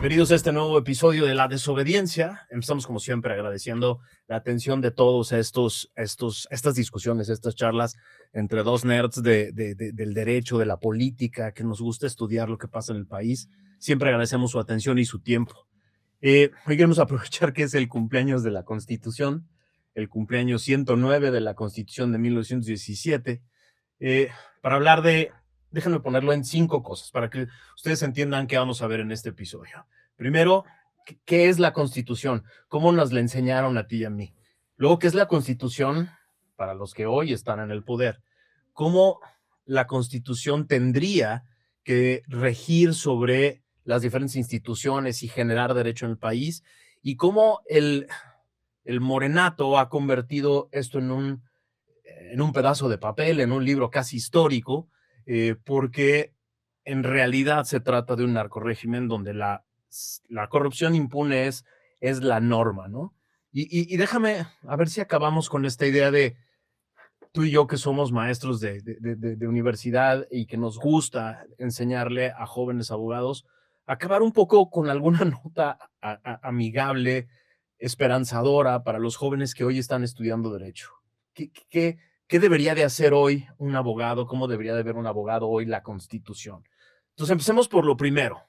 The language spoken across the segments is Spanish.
Bienvenidos a este nuevo episodio de La Desobediencia. Empezamos como siempre agradeciendo la atención de todos estas discusiones, estas charlas entre dos nerds del derecho, de la política, que nos gusta estudiar lo que pasa en el país. Siempre agradecemos su atención y su tiempo. Hoy queremos aprovechar que es el cumpleaños de la Constitución, el cumpleaños 109 de la Constitución de 1917, para hablar déjenme ponerlo en 5 cosas, para que ustedes entiendan qué vamos a ver en este episodio. Primero, ¿qué es la Constitución? ¿Cómo nos la enseñaron a ti y a mí? Luego, ¿qué es la Constitución para los que hoy están en el poder? ¿Cómo la Constitución tendría que regir sobre las diferentes instituciones y generar derecho en el país? Y cómo el morenato ha convertido esto en un pedazo de papel, en un libro casi histórico, porque en realidad se trata de un narcorrégimen donde la corrupción impune es la norma, ¿no? Y déjame a ver si acabamos con esta idea de tú y yo que somos maestros de universidad y que nos gusta enseñarle a jóvenes abogados, acabar un poco con alguna nota amigable, esperanzadora para los jóvenes que hoy están estudiando derecho. ¿Qué debería de hacer hoy un abogado? ¿Cómo debería de ver un abogado hoy la Constitución? Entonces empecemos por lo primero.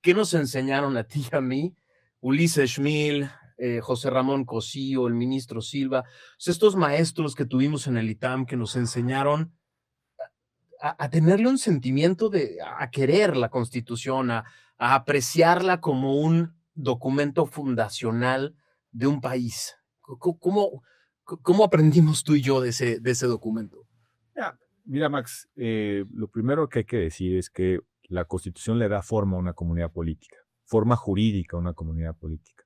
¿Qué nos enseñaron a ti y a mí? Ulises Schmil, José Ramón Cosío, el ministro Silva, estos maestros que tuvimos en el ITAM que nos enseñaron a tenerle un sentimiento a querer la Constitución, a apreciarla como un documento fundacional de un país. ¿Cómo aprendimos tú y yo de ese documento? Mira, Max, lo primero que hay que decir es que la Constitución le da forma a una comunidad política, forma jurídica a una comunidad política.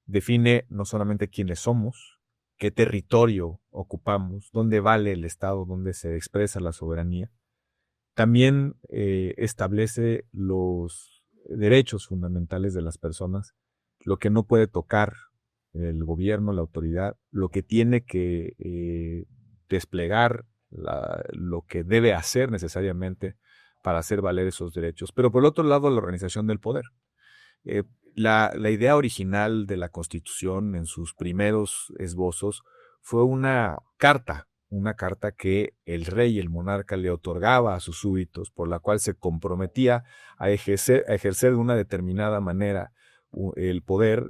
Define no solamente quiénes somos, qué territorio ocupamos, dónde vale el Estado, dónde se expresa la soberanía. También establece los derechos fundamentales de las personas, lo que no puede tocar el gobierno, la autoridad, lo que tiene que desplegar, lo que debe hacer necesariamente para hacer valer esos derechos. Pero por el otro lado, la organización del poder. La idea original de la Constitución en sus primeros esbozos fue una carta que el rey, el monarca, le otorgaba a sus súbditos, por la cual se comprometía a ejercer de una determinada manera el poder,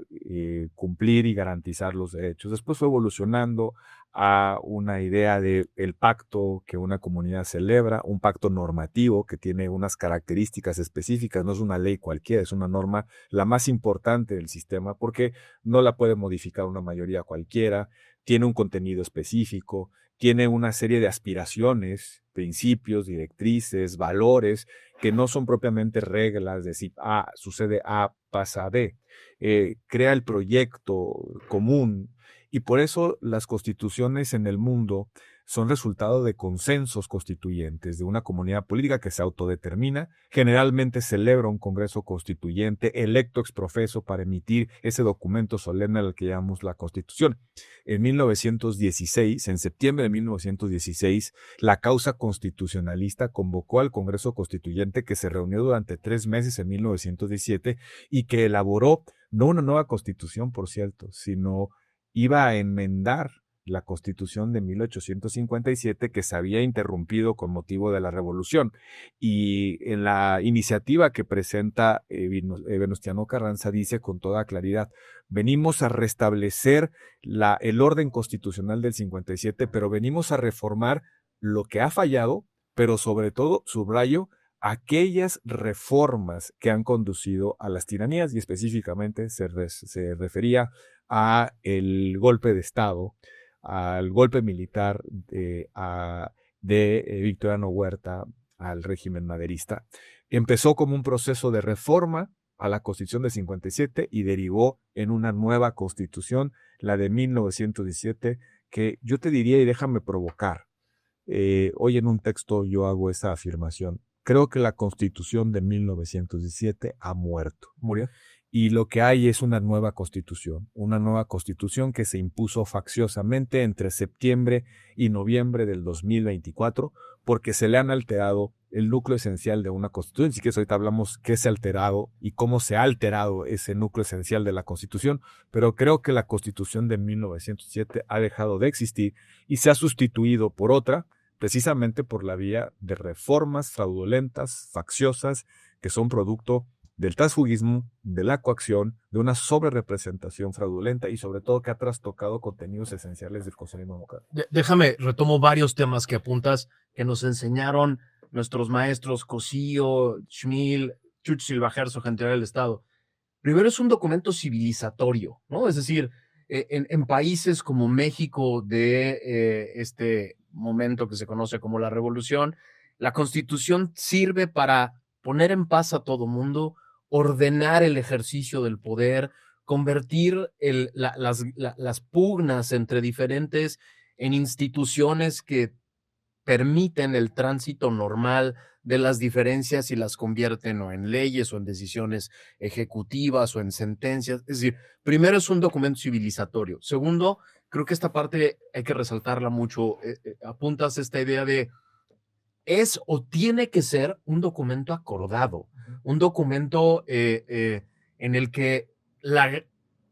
cumplir y garantizar los derechos. Después fue evolucionando a una idea de el pacto que una comunidad celebra, un pacto normativo que tiene unas características específicas, no es una ley cualquiera, es una norma la más importante del sistema porque no la puede modificar una mayoría cualquiera, tiene un contenido específico, tiene una serie de aspiraciones, principios, directrices, valores, que no son propiamente reglas de si A sucede A, pasa B. Crea el proyecto común y por eso las constituciones en el mundo son resultado de consensos constituyentes, de una comunidad política que se autodetermina, generalmente celebra un congreso constituyente electo ex profeso para emitir ese documento solemne al que llamamos la Constitución. En 1916, en septiembre de 1916, la causa constitucionalista convocó al Congreso Constituyente que se reunió durante 3 meses en 1917 y que elaboró no una nueva constitución, por cierto, sino iba a enmendar la Constitución de 1857 que se había interrumpido con motivo de la Revolución. Y en la iniciativa que presenta Venustiano Carranza dice con toda claridad, venimos a restablecer el orden constitucional del 57, pero venimos a reformar lo que ha fallado, pero sobre todo, subrayo, aquellas reformas que han conducido a las tiranías y específicamente se refería a el golpe de Estado, al golpe militar de Victoriano Huerta al régimen maderista. Empezó como un proceso de reforma a la Constitución de 57 y derivó en una nueva Constitución, la de 1917, que yo te diría, y déjame provocar, hoy en un texto yo hago esa afirmación, creo que la Constitución de 1917 ha muerto. ¿Murió? Y lo que hay es una nueva constitución que se impuso facciosamente entre septiembre y noviembre del 2024, porque se le han alterado el núcleo esencial de una constitución. Si quieres, ahorita hablamos qué se ha alterado y cómo se ha alterado ese núcleo esencial de la constitución, pero creo que la constitución de 1907 ha dejado de existir y se ha sustituido por otra, precisamente por la vía de reformas fraudulentas, facciosas, que son producto del transfugismo, de la coacción, de una sobrerepresentación fraudulenta y sobre todo que ha trastocado contenidos esenciales del constitucionalismo democrático. Déjame, retomo varios temas que apuntas, que nos enseñaron nuestros maestros Cosío, Schmil, Chuch Silva Herzog, en teoría del Estado. Primero, es un documento civilizatorio, ¿no? Es decir, en países como México de este momento que se conoce como la Revolución, la Constitución sirve para poner en paz a todo mundo, ordenar el ejercicio del poder, convertir las pugnas entre diferentes en instituciones que permiten el tránsito normal de las diferencias y las convierten o en leyes o en decisiones ejecutivas o en sentencias. Es decir, primero es un documento civilizatorio. Segundo, creo que esta parte hay que resaltarla mucho. Apuntas esta idea de es o tiene que ser un documento acordado, un documento en el que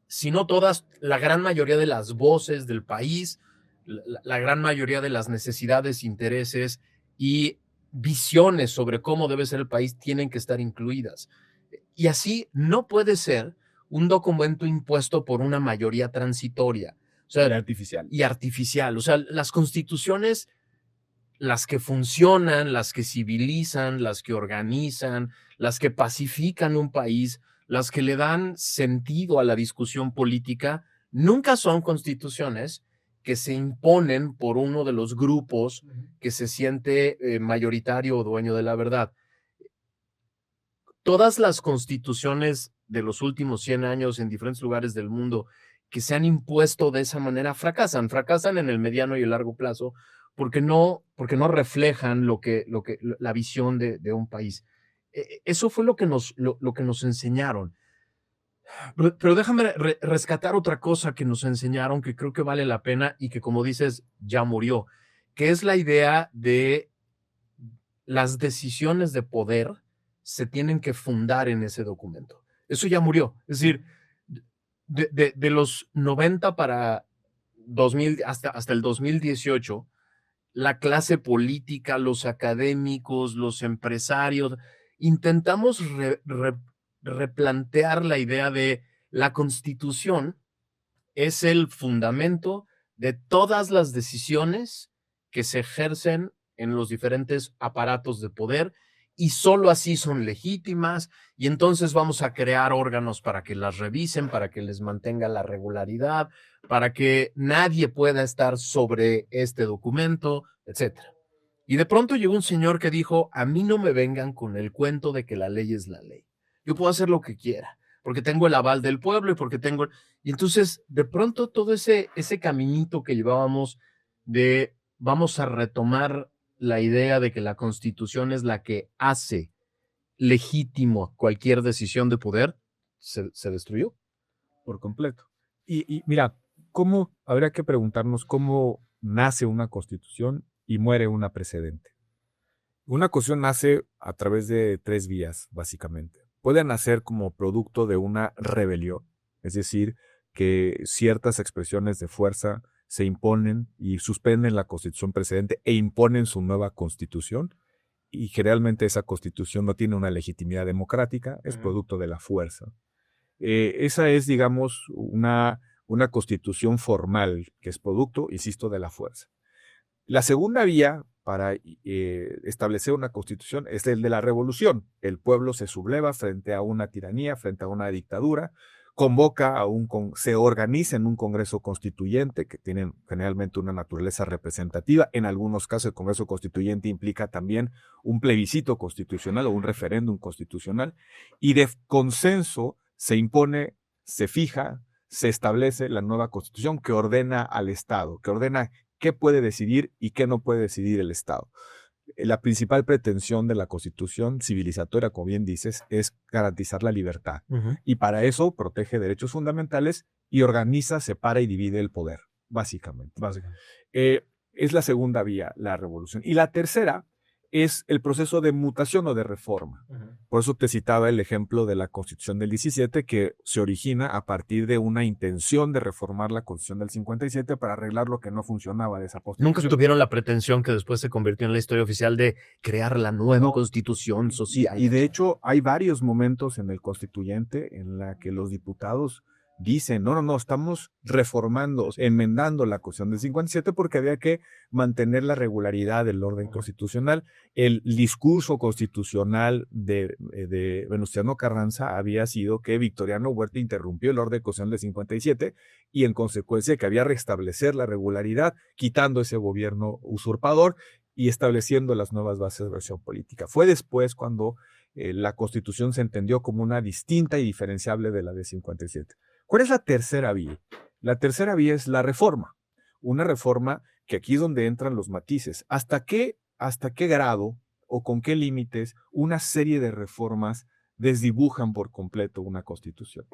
si no todas, la gran mayoría de las voces del país, la gran mayoría de las necesidades, intereses y visiones sobre cómo debe ser el país tienen que estar incluidas. Y así no puede ser un documento impuesto por una mayoría transitoria. O sea, Y artificial. O sea, las constituciones, las que funcionan, las que civilizan, las que organizan, las que pacifican un país, las que le dan sentido a la discusión política, nunca son constituciones que se imponen por uno de los grupos que se siente mayoritario o dueño de la verdad. Todas las constituciones de los últimos 100 años en diferentes lugares del mundo que se han impuesto de esa manera fracasan en el mediano y el largo plazo porque no reflejan la visión de un país. Eso fue lo que nos enseñaron. Pero déjame rescatar otra cosa que nos enseñaron que creo que vale la pena y que, como dices, ya murió, que es la idea de las decisiones de poder se tienen que fundar en ese documento. Eso ya murió. Es decir, de los 90 para 2000, hasta el 2018, la clase política, los académicos, los empresarios, intentamos replantear la idea de la Constitución es el fundamento de todas las decisiones que se ejercen en los diferentes aparatos de poder y solo así son legítimas y entonces vamos a crear órganos para que las revisen, para que les mantenga la regularidad, para que nadie pueda estar sobre este documento, etc. Y de pronto llegó un señor que dijo, a mí no me vengan con el cuento de que la ley es la ley. Yo puedo hacer lo que quiera, porque tengo el aval del pueblo y porque tengo... Y entonces, de pronto, todo ese caminito que llevábamos de vamos a retomar la idea de que la Constitución es la que hace legítimo cualquier decisión de poder, se destruyó. por completo. Y mira, habría que preguntarnos cómo nace una constitución y muere una precedente. Una constitución nace a través de 3 vías, básicamente. Puede nacer como producto de una rebelión, es decir, que ciertas expresiones de fuerza se imponen y suspenden la constitución precedente e imponen su nueva constitución, y generalmente esa constitución no tiene una legitimidad democrática, es producto de la fuerza. Esa es, digamos, una constitución formal que es producto, insisto, de la fuerza. La segunda vía para establecer una constitución es el de la revolución. El pueblo se subleva frente a una tiranía, frente a una dictadura, se organiza en un congreso constituyente que tiene generalmente una naturaleza representativa. En algunos casos el congreso constituyente implica también un plebiscito constitucional o un referéndum constitucional y de consenso se impone, se fija, se establece la nueva constitución que ordena al Estado, que ordena qué puede decidir y qué no puede decidir el Estado. La principal pretensión de la Constitución civilizatoria, como bien dices, es garantizar la libertad. Y para eso protege derechos fundamentales y organiza, separa y divide el poder, básicamente. Es la segunda vía, la revolución. Y la tercera es el proceso de mutación o de reforma. Por eso te citaba el ejemplo de la Constitución del 17, que se origina a partir de una intención de reformar la Constitución del 57 para arreglar lo que no funcionaba de esa Nunca Constitución. tuvieron la pretensión que después se convirtió en la historia oficial de crear la nueva No, constitución social. Y de hecho hay varios momentos en el constituyente en la que los diputados dicen, no, estamos reformando, enmendando la Constitución del 57 porque había que mantener la regularidad del orden constitucional. El discurso constitucional de Venustiano Carranza había sido que Victoriano Huerta interrumpió el orden constitucional del 57 y en consecuencia que había restablecer la regularidad, quitando ese gobierno usurpador y estableciendo las nuevas bases de versión política. Fue después cuando la Constitución se entendió como una distinta y diferenciable de la de 57. ¿Cuál es la tercera vía? La tercera vía es la reforma. Una reforma que aquí es donde entran los matices. ¿Hasta qué grado o con qué límites una serie de reformas desdibujan por completo una Constitución?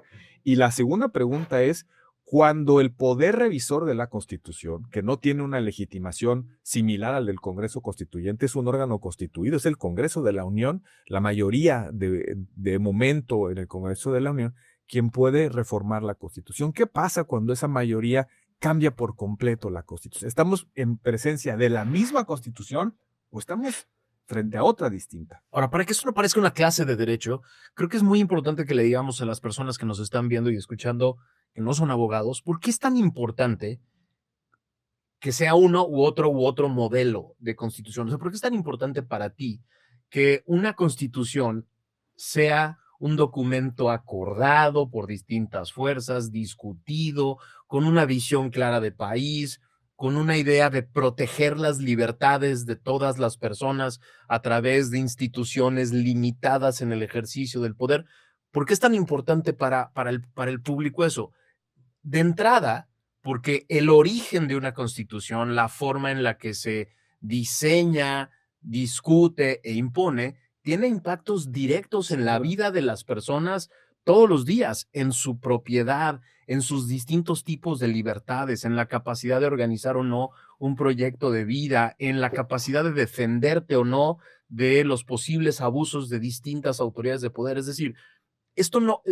Y la segunda pregunta es, cuando el poder revisor de la Constitución, que no tiene una legitimación similar al del Congreso Constituyente, es un órgano constituido, es el Congreso de la Unión, la mayoría de momento en el Congreso de la Unión, quien puede reformar la Constitución. ¿Qué pasa cuando esa mayoría cambia por completo la Constitución? ¿Estamos en presencia de la misma Constitución o estamos frente a otra distinta? Ahora, para que esto no parezca una clase de derecho, creo que es muy importante que le digamos a las personas que nos están viendo y escuchando, que no son abogados, ¿por qué es tan importante que sea uno u otro modelo de constitución? O sea, ¿por qué es tan importante para ti que una constitución sea un documento acordado por distintas fuerzas, discutido, con una visión clara de país, con una idea de proteger las libertades de todas las personas a través de instituciones limitadas en el ejercicio del poder? ¿Por qué es tan importante para el público eso? De entrada, porque el origen de una constitución, la forma en la que se diseña, discute e impone, tiene impactos directos en la vida de las personas todos los días, en su propiedad, en sus distintos tipos de libertades, en la capacidad de organizar o no un proyecto de vida, en la capacidad de defenderte o no de los posibles abusos de distintas autoridades de poder. Es decir, esto no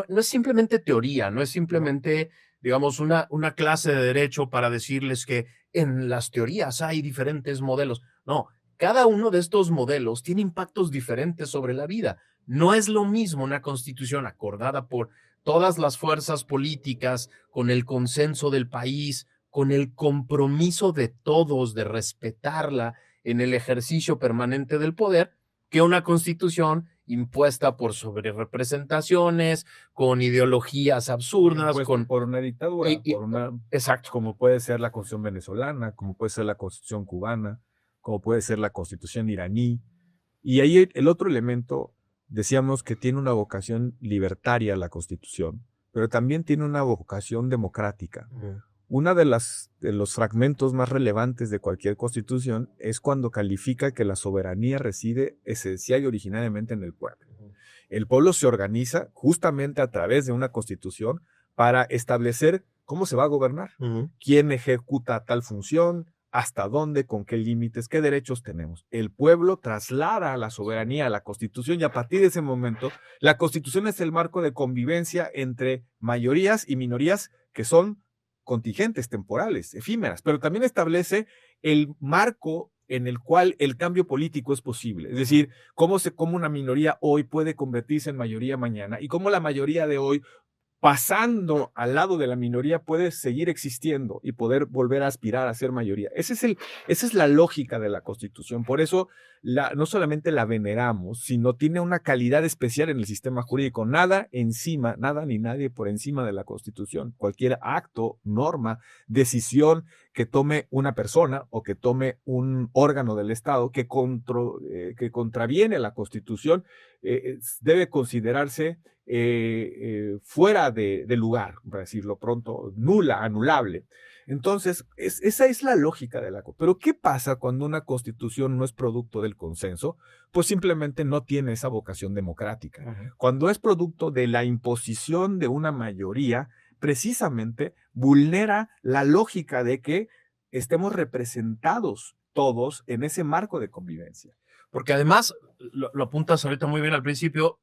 es simplemente teoría, no es simplemente, digamos, una clase de derecho para decirles que en las teorías hay diferentes modelos. No, cada uno de estos modelos tiene impactos diferentes sobre la vida. No es lo mismo una constitución acordada por todas las fuerzas políticas, con el consenso del país, con el compromiso de todos de respetarla en el ejercicio permanente del poder, que una constitución impuesta por sobrerepresentaciones, con ideologías absurdas, por una dictadura, exacto, como puede ser la Constitución venezolana, como puede ser la Constitución cubana, como puede ser la Constitución iraní. Y ahí el otro elemento, decíamos que tiene una vocación libertaria la Constitución, pero también tiene una vocación democrática. Una de los fragmentos más relevantes de cualquier constitución es cuando califica que la soberanía reside esencial y originariamente en el pueblo. El pueblo se organiza justamente a través de una constitución para establecer cómo se va a gobernar, quién ejecuta tal función, hasta dónde, con qué límites, qué derechos tenemos. El pueblo traslada la soberanía a la Constitución y a partir de ese momento, la Constitución es el marco de convivencia entre mayorías y minorías que son contingentes, temporales, efímeras, pero también establece el marco en el cual el cambio político es posible. Es decir, cómo una minoría hoy puede convertirse en mayoría mañana y cómo la mayoría de hoy, pasando al lado de la minoría, puede seguir existiendo y poder volver a aspirar a ser mayoría. Esa es la lógica de la Constitución. Por eso no solamente la veneramos, sino tiene una calidad especial en el sistema jurídico. Nada encima, nada ni nadie por encima de la Constitución. Cualquier acto, norma, decisión que tome una persona o que tome un órgano del Estado que contraviene la Constitución debe considerarse fuera de lugar, para decirlo pronto, nula, anulable. Entonces, esa es la lógica de la Constitución. Pero ¿qué pasa cuando una Constitución no es producto del consenso? Pues simplemente no tiene esa vocación democrática. Cuando es producto de la imposición de una mayoría, precisamente vulnera la lógica de que estemos representados todos en ese marco de convivencia. Porque además, lo apuntas ahorita muy bien al principio,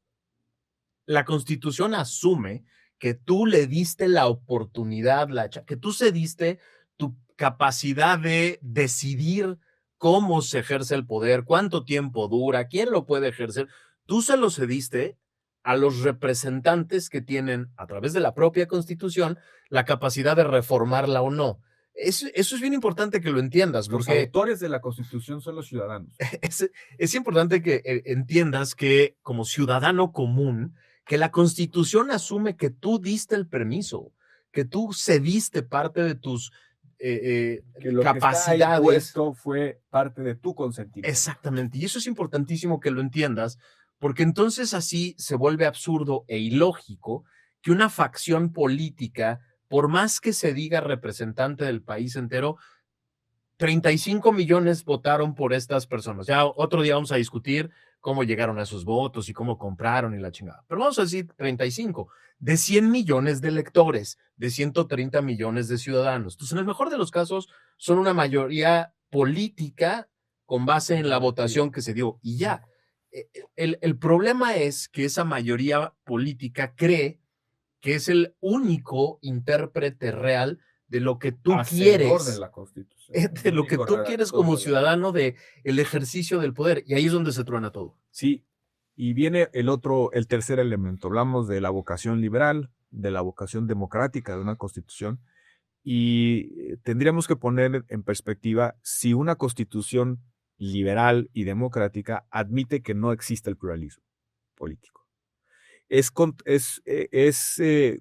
la Constitución asume que tú le diste la oportunidad, que tú cediste tu capacidad de decidir cómo se ejerce el poder, cuánto tiempo dura, quién lo puede ejercer. Tú se lo cediste a los representantes que tienen, a través de la propia Constitución, la capacidad de reformarla o no. Eso es bien importante que lo entiendas, Los porque autores de la Constitución son los ciudadanos. es importante que entiendas que como ciudadano común, que la Constitución asume que tú diste el permiso, que tú cediste parte de tus Que lo que está ahí capacidades. puesto fue parte de tu consentimiento. Exactamente, y eso es importantísimo que lo entiendas, porque entonces así se vuelve absurdo e ilógico que una facción política, por más que se diga representante del país entero, 35 millones votaron por estas personas. Ya otro día vamos a discutir cómo llegaron a esos votos y cómo compraron y la chingada. Pero vamos a decir 35 de 100 millones de electores, de 130 millones de ciudadanos. Entonces, en el mejor de los casos, son una mayoría política con base en la votación que se dio. Y ya, el problema es que esa mayoría política cree que es el único intérprete real de lo que tú Hacedor quieres, de la Constitución. de lo que Único tú quieres redactor como de la- ciudadano de el ejercicio del poder. Y ahí es donde se truena todo. Sí, y viene el tercer elemento. Hablamos de la vocación liberal, de la vocación democrática de una constitución, y tendríamos que poner en perspectiva si una constitución liberal y democrática admite que no existe el pluralismo político. Es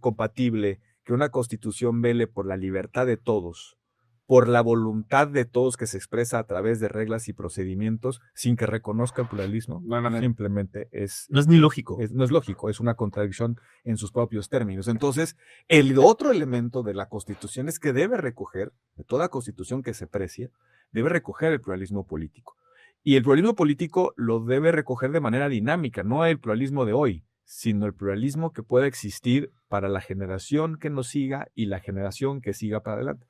compatible que una constitución vele por la libertad de todos, por la voluntad de todos que se expresa a través de reglas y procedimientos sin que reconozca el pluralismo. No, Simplemente no es ni lógico. no es lógico, es una contradicción en sus propios términos. Entonces, el otro elemento de la Constitución es que debe recoger, de toda constitución que se precie, debe recoger el pluralismo político. Y el pluralismo político lo debe recoger de manera dinámica, no el pluralismo de hoy, sino el pluralismo que pueda existir para la generación que nos siga y la generación que siga para adelante.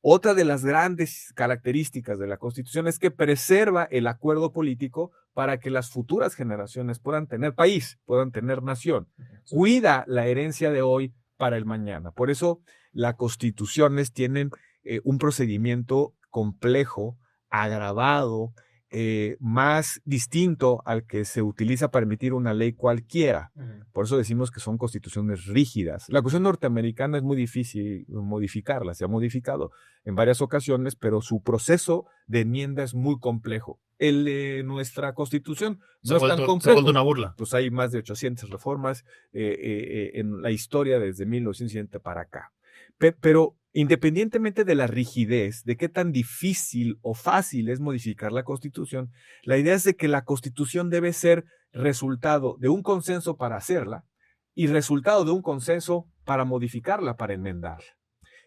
Otra de las grandes características de la Constitución es que preserva el acuerdo político para que las futuras generaciones puedan tener país, puedan tener nación. Cuida la herencia de hoy para el mañana. Por eso las constituciones tienen un procedimiento complejo, agravado, más distinto al que se utiliza para emitir una ley cualquiera. Por eso decimos que son constituciones rígidas. La Constitución norteamericana es muy difícil modificarla, se ha modificado en varias ocasiones, pero su proceso de enmienda es muy complejo. El de nuestra Constitución no es tan Se complejo. vuelve una burla. Pues hay más de 800 reformas en la historia desde 1907 para acá. Pero independientemente de la rigidez, de qué tan difícil o fácil es modificar la Constitución, la idea es de que la Constitución debe ser resultado de un consenso para hacerla y resultado de un consenso para modificarla, para enmendarla.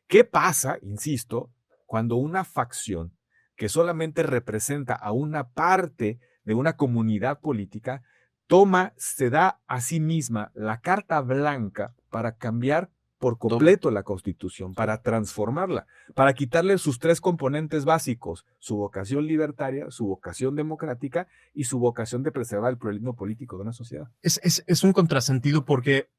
¿Qué pasa, insisto, cuando una facción que solamente representa a una parte de una comunidad política se da a sí misma la carta blanca para cambiar por completo la Constitución, para transformarla, para quitarle sus tres componentes básicos, su vocación libertaria, su vocación democrática y su vocación de preservar el pluralismo político de una sociedad? Es un contrasentido porque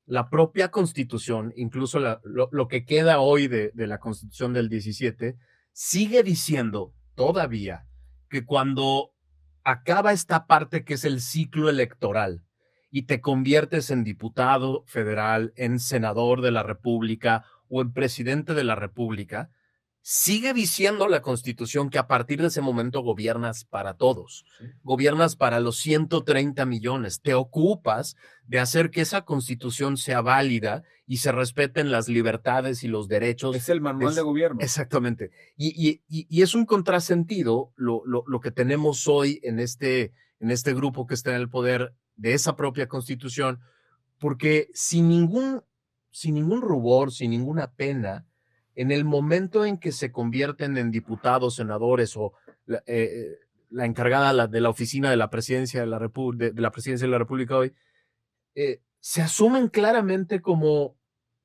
la propia Constitución, incluso lo que queda hoy de la Constitución del 17, sigue diciendo todavía que cuando acaba esta parte que es el ciclo electoral y te conviertes en diputado federal, en senador de la República o en presidente de la República, sigue diciendo la Constitución que a partir de ese momento gobiernas para todos, gobiernas para los 130 millones, te ocupas de hacer que esa Constitución sea válida y se respeten las libertades y los derechos. Es el manual de gobierno. Exactamente. Y es un contrasentido lo que tenemos hoy en este grupo que está en el poder de esa propia Constitución, porque sin ningún rubor, sin ninguna pena, en el momento en que se convierten en diputados, senadores o la encargada de la oficina de la presidencia de la presidencia de la República hoy, se asumen claramente como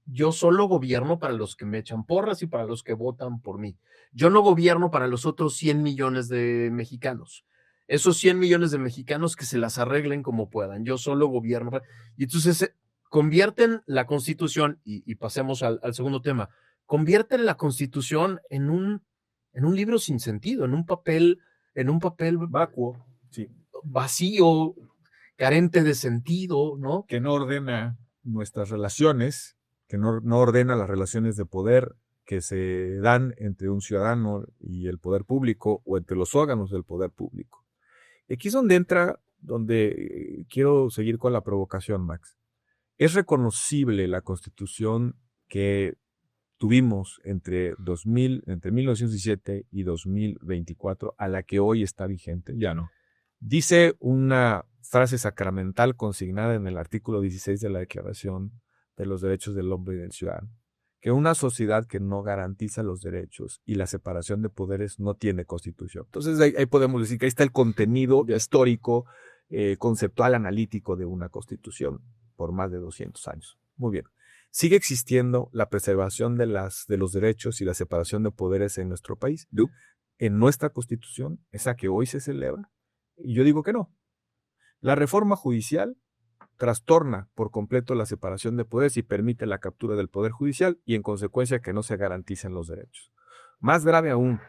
yo solo gobierno para los que me echan porras y para los que votan por mí. Yo no gobierno para los otros 100 millones de mexicanos. esos 100 millones de mexicanos que se las arreglen como puedan, yo solo gobierno. Y entonces convierten la Constitución, y pasemos al segundo tema, convierten la Constitución en un libro sin sentido, en un papel Vacuo, sí. vacío, carente de sentido, ¿no? Que no ordena nuestras relaciones, que no ordena las relaciones de poder que se dan entre un ciudadano y el poder público o entre los órganos del poder público. Y aquí es donde entra, donde quiero seguir con la provocación, Max. Es reconocible la Constitución que tuvimos entre 1917 y 2024, a la que hoy está vigente. Ya no. Dice una frase sacramental consignada en el artículo 16 de la Declaración de los Derechos del Hombre y del Ciudadano, que una sociedad que no garantiza los derechos y la separación de poderes no tiene constitución. Entonces ahí podemos decir que ahí está el contenido histórico, conceptual, analítico de una constitución por más de 200 años. Muy bien. ¿Sigue existiendo la preservación de los derechos y la separación de poderes en nuestro país? ¿No? En nuestra constitución, esa que hoy se celebra. Y yo digo que no. La reforma judicial trastorna por completo la separación de poderes y permite la captura del poder judicial y en consecuencia que no se garanticen los derechos. Más grave aún,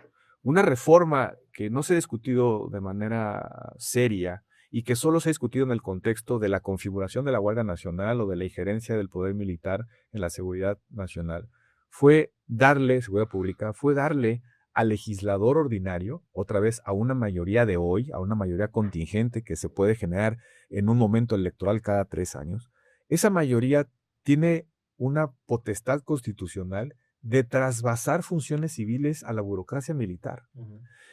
una reforma que no se ha discutido de manera seria y que solo se ha discutido en el contexto de la configuración de la Guardia Nacional o de la injerencia del poder militar en la seguridad nacional, seguridad pública, fue darle al legislador ordinario, otra vez a una mayoría de hoy, a una mayoría contingente que se puede generar en un momento electoral cada 3 años, esa mayoría tiene una potestad constitucional de trasvasar funciones civiles a la burocracia militar.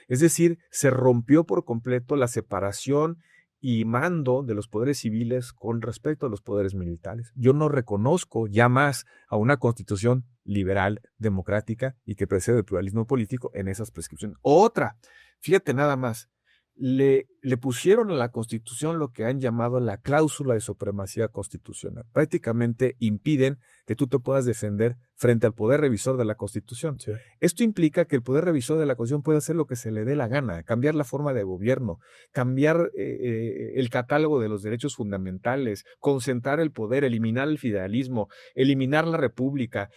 Es decir, se rompió por completo la separación y mando de los poderes civiles con respecto a los poderes militares. Yo no reconozco ya más a una constitución liberal, democrática y que precede el pluralismo político en esas prescripciones. Otra, fíjate nada más, le pusieron a la Constitución lo que han llamado la cláusula de supremacía constitucional. Prácticamente impiden que tú te puedas defender frente al poder revisor de la Constitución. Sí. Esto implica que el poder revisor de la Constitución puede hacer lo que se le dé la gana, cambiar la forma de gobierno, cambiar el catálogo de los derechos fundamentales, concentrar el poder, eliminar el federalismo, eliminar la república,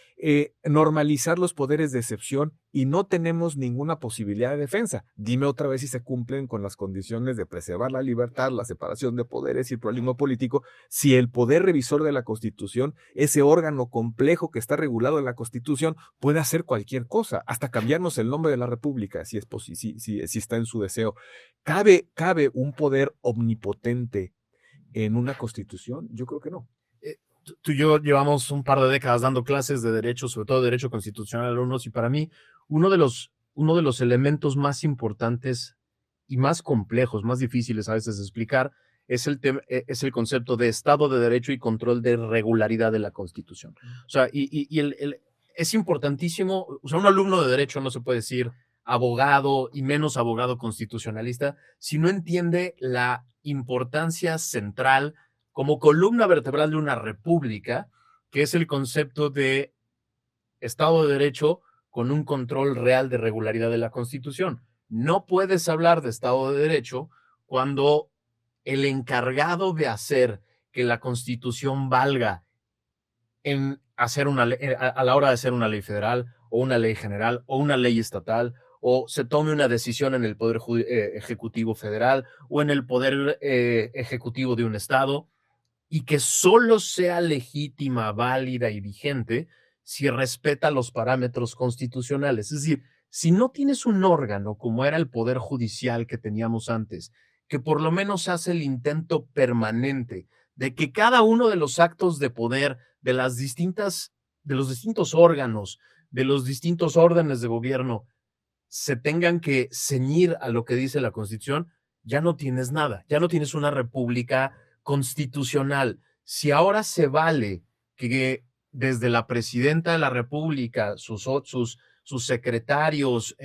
normalizar los poderes de excepción y no tenemos ninguna posibilidad de defensa. Dime otra vez si se cumplen con las condiciones de preservar la libertad, la separación de poderes y el pluralismo político, si el poder revisor de la Constitución, ese órgano complejo que está regulado en la Constitución, puede hacer cualquier cosa, hasta cambiarnos el nombre de la República, si está en su deseo. ¿Cabe un poder omnipotente en una Constitución? Yo creo que no. Tú y yo llevamos un par de décadas dando clases de derecho, sobre todo de derecho constitucional a alumnos, y para mí uno de los elementos más importantes y más complejos, más difíciles a veces de explicar, es el concepto de Estado de Derecho y control de regularidad de la Constitución. O sea, es importantísimo, o sea, un alumno de derecho no se puede decir abogado y menos abogado constitucionalista si no entiende la importancia central como columna vertebral de una república, que es el concepto de Estado de Derecho con un control real de regularidad de la Constitución. No puedes hablar de Estado de Derecho cuando el encargado de hacer que la Constitución valga en hacer una ley, a la hora de hacer una ley federal o una ley general o una ley estatal, o se tome una decisión en el Poder Ejecutivo Federal o en el Poder Ejecutivo de un Estado, y que solo sea legítima, válida y vigente si respeta los parámetros constitucionales. Es decir, si no tienes un órgano como era el Poder Judicial que teníamos antes, que por lo menos hace el intento permanente de que cada uno de los actos de poder de los distintos órganos, de los distintos órdenes de gobierno, se tengan que ceñir a lo que dice la Constitución, ya no tienes nada, ya no tienes una república constitucional. Si ahora se vale que desde la presidenta de la República, sus secretarios,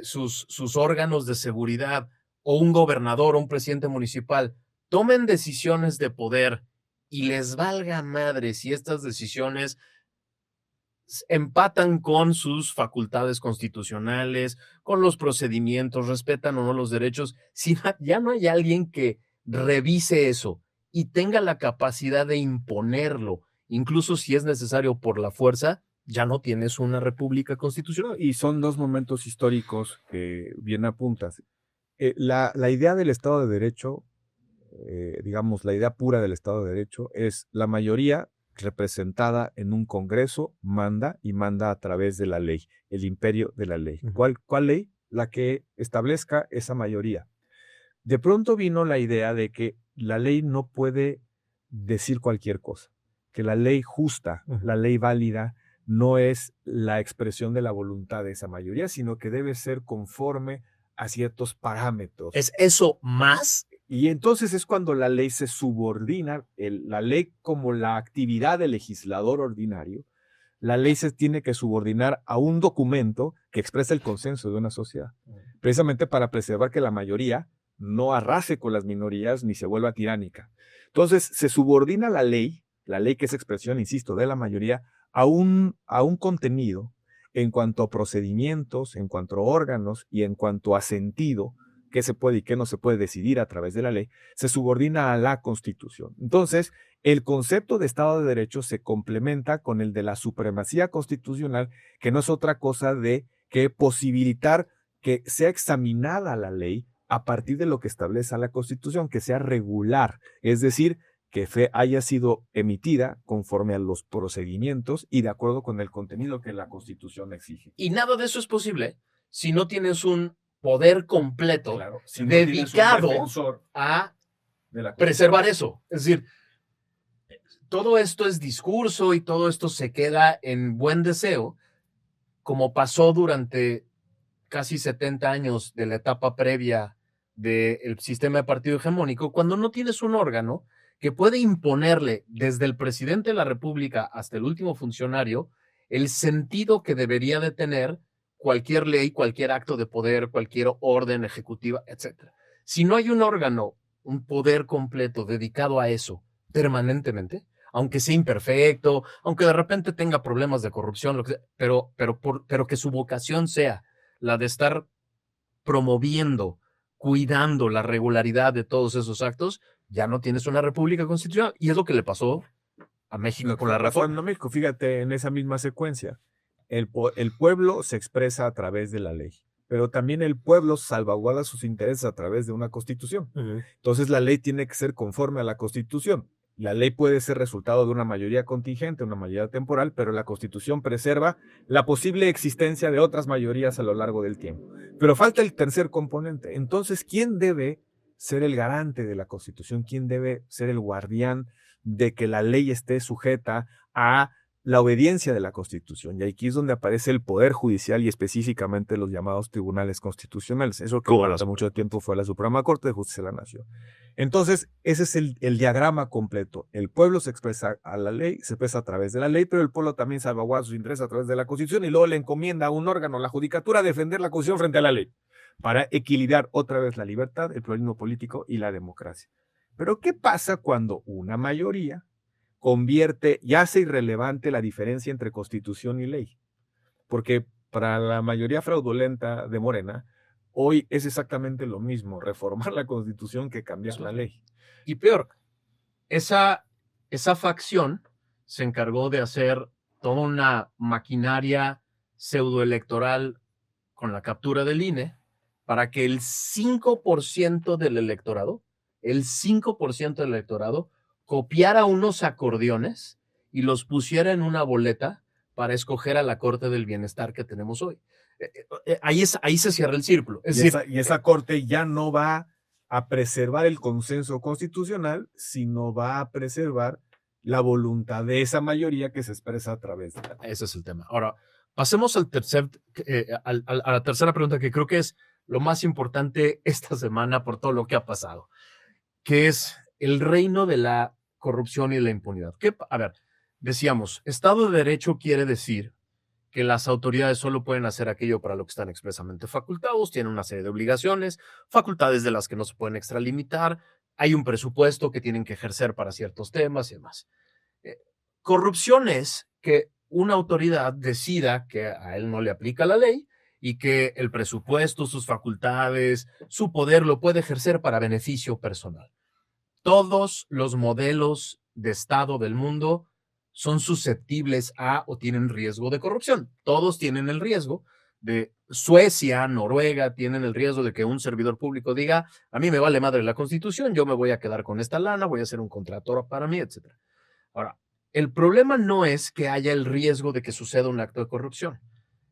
sus órganos de seguridad, o un gobernador o un presidente municipal tomen decisiones de poder y les valga madre si estas decisiones empatan con sus facultades constitucionales, con los procedimientos, respetan o no los derechos. Si ya no hay alguien que revise eso y tenga la capacidad de imponerlo, incluso si es necesario por la fuerza, ya no tienes una república constitucional. Y son dos momentos históricos que bien apuntas. La idea del Estado de Derecho, digamos, la idea pura del Estado de Derecho es la mayoría representada en un Congreso manda y manda a través de la ley, el imperio de la ley. ¿Cuál ley? La que establezca esa mayoría. De pronto vino la idea de que la ley no puede decir cualquier cosa, que la ley justa, la ley válida, no es la expresión de la voluntad de esa mayoría, sino que debe ser conforme a ciertos parámetros. ¿Es eso más? Y entonces es cuando la ley se subordina, la ley como la actividad del legislador ordinario, la ley se tiene que subordinar a un documento que expresa el consenso de una sociedad, precisamente para preservar que la mayoría no arrase con las minorías ni se vuelva tiránica. Entonces se subordina la ley que es expresión, insisto, de la mayoría, a un contenido en cuanto a procedimientos, en cuanto a órganos y en cuanto a sentido, qué se puede y qué no se puede decidir a través de la ley, se subordina a la Constitución. Entonces, el concepto de Estado de Derecho se complementa con el de la supremacía constitucional, que no es otra cosa de que posibilitar que sea examinada la ley a partir de lo que establece la Constitución, que sea regular, es decir, que haya sido emitida conforme a los procedimientos y de acuerdo con el contenido que la Constitución exige. Y nada de eso es posible si no tienes un poder completo si no dedicado a preservar eso. Es decir, todo esto es discurso y todo esto se queda en buen deseo, como pasó durante casi 70 años de la etapa previa del sistema de partido hegemónico, cuando no tienes un órgano que puede imponerle desde el presidente de la República hasta el último funcionario el sentido que debería de tener cualquier ley, cualquier acto de poder, cualquier orden ejecutiva, etc. Si no hay un órgano, un poder completo dedicado a eso permanentemente, aunque sea imperfecto, aunque de repente tenga problemas de corrupción, lo que sea, pero que su vocación sea la de estar promoviendo, cuidando la regularidad de todos esos actos, ya no tienes una república constitucional. Y es lo que le pasó a México con la reforma. En México, fíjate, en esa misma secuencia, el pueblo se expresa a través de la ley, pero también el pueblo salvaguarda sus intereses a través de una constitución. Entonces la ley tiene que ser conforme a la Constitución. La ley puede ser resultado de una mayoría contingente, una mayoría temporal, pero la Constitución preserva la posible existencia de otras mayorías a lo largo del tiempo. Pero falta el tercer componente. Entonces, ¿quién debe ser el garante de la Constitución? ¿Quién debe ser el guardián de que la ley esté sujeta a la obediencia de la Constitución? Y aquí es donde aparece el Poder Judicial y específicamente los llamados tribunales constitucionales. Eso que hace mucho tiempo fue la Suprema Corte de Justicia de la Nación. Entonces, ese es el diagrama completo. El pueblo se expresa a la ley, se expresa a través de la ley, pero el pueblo también salvaguarda sus intereses a través de la Constitución y luego le encomienda a un órgano, la Judicatura, defender la Constitución frente a la ley para equilibrar otra vez la libertad, el pluralismo político y la democracia. Pero, ¿qué pasa cuando una mayoría convierte y hace irrelevante la diferencia entre Constitución y ley? Porque para la mayoría fraudulenta de Morena, hoy es exactamente lo mismo reformar la Constitución que cambiar la ley. Y peor, esa facción se encargó de hacer toda una maquinaria pseudoelectoral con la captura del INE para que el 5% del electorado, copiara unos acordeones y los pusiera en una boleta para escoger a la Corte del Bienestar que tenemos hoy. Ahí se cierra el círculo. Y esa Corte ya no va a preservar el consenso constitucional, sino va a preservar la voluntad de esa mayoría que se expresa a través de la Corte. Ese es el tema. Ahora, pasemos a la tercera pregunta, que creo que es lo más importante esta semana por todo lo que ha pasado, que es el reino de la corrupción y la impunidad. A ver, decíamos, Estado de Derecho quiere decir que las autoridades solo pueden hacer aquello para lo que están expresamente facultados, tienen una serie de obligaciones, facultades de las que no se pueden extralimitar, hay un presupuesto que tienen que ejercer para ciertos temas y demás. Corrupción es que una autoridad decida que a él no le aplica la ley y que el presupuesto, sus facultades, su poder lo puede ejercer para beneficio personal. Todos los modelos de Estado del mundo son susceptibles a o tienen riesgo de corrupción. Todos tienen el riesgo de Suecia, Noruega, tienen el riesgo de que un servidor público diga, a mí me vale madre la Constitución, yo me voy a quedar con esta lana, voy a hacer un contrato para mí, etc. Ahora, el problema no es que haya el riesgo de que suceda un acto de corrupción.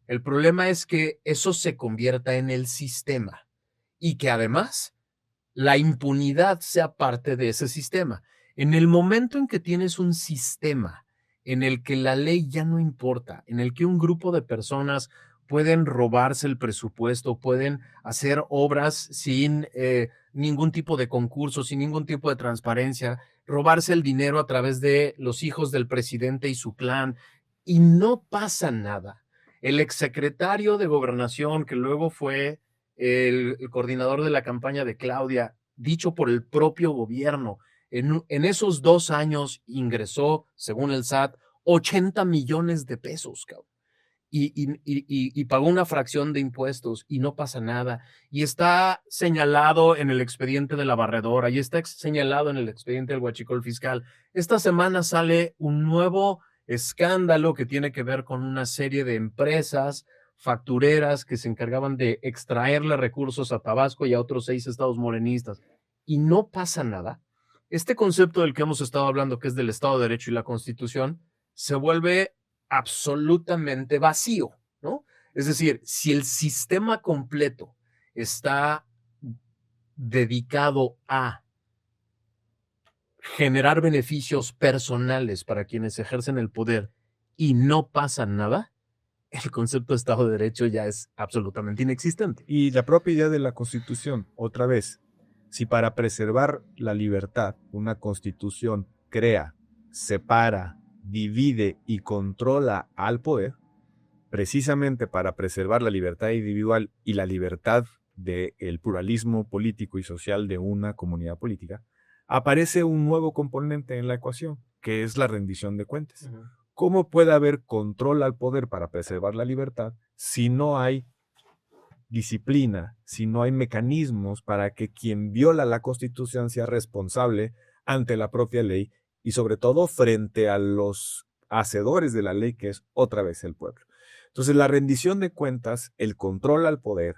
El problema es que eso se convierta en el sistema y que además la impunidad sea parte de ese sistema. En el momento en que tienes un sistema en el que la ley ya no importa, en el que un grupo de personas pueden robarse el presupuesto, pueden hacer obras sin ningún tipo de concurso, sin ningún tipo de transparencia, robarse el dinero a través de los hijos del presidente y su clan, y no pasa nada. El exsecretario de Gobernación, que luego fue el coordinador de la campaña de Claudia, dicho por el propio gobierno, en esos 2 años ingresó, según el SAT, 80 millones de pesos, cabrón. Y pagó una fracción de impuestos y no pasa nada. Y está señalado en el expediente de la barredora y está señalado en el expediente del huachicol fiscal. Esta semana sale un nuevo escándalo que tiene que ver con una serie de empresas factureras que se encargaban de extraerle recursos a Tabasco y a otros 6 estados morenistas. Y no pasa nada. Este concepto del que hemos estado hablando, que es del Estado de Derecho y la Constitución, se vuelve absolutamente vacío, ¿no? Es decir, si el sistema completo está dedicado a generar beneficios personales para quienes ejercen el poder y no pasa nada, el concepto de Estado de Derecho ya es absolutamente inexistente. Y la propia idea de la Constitución, otra vez, si para preservar la libertad una Constitución crea, separa, divide y controla al poder, precisamente para preservar la libertad individual y la libertad del pluralismo político y social de una comunidad política, aparece un nuevo componente en la ecuación, que es la rendición de cuentas. Uh-huh. ¿Cómo puede haber control al poder para preservar la libertad si no hay disciplina, si no hay mecanismos para que quien viola la Constitución sea responsable ante la propia ley y sobre todo frente a los hacedores de la ley, que es otra vez el pueblo? Entonces, la rendición de cuentas, el control al poder,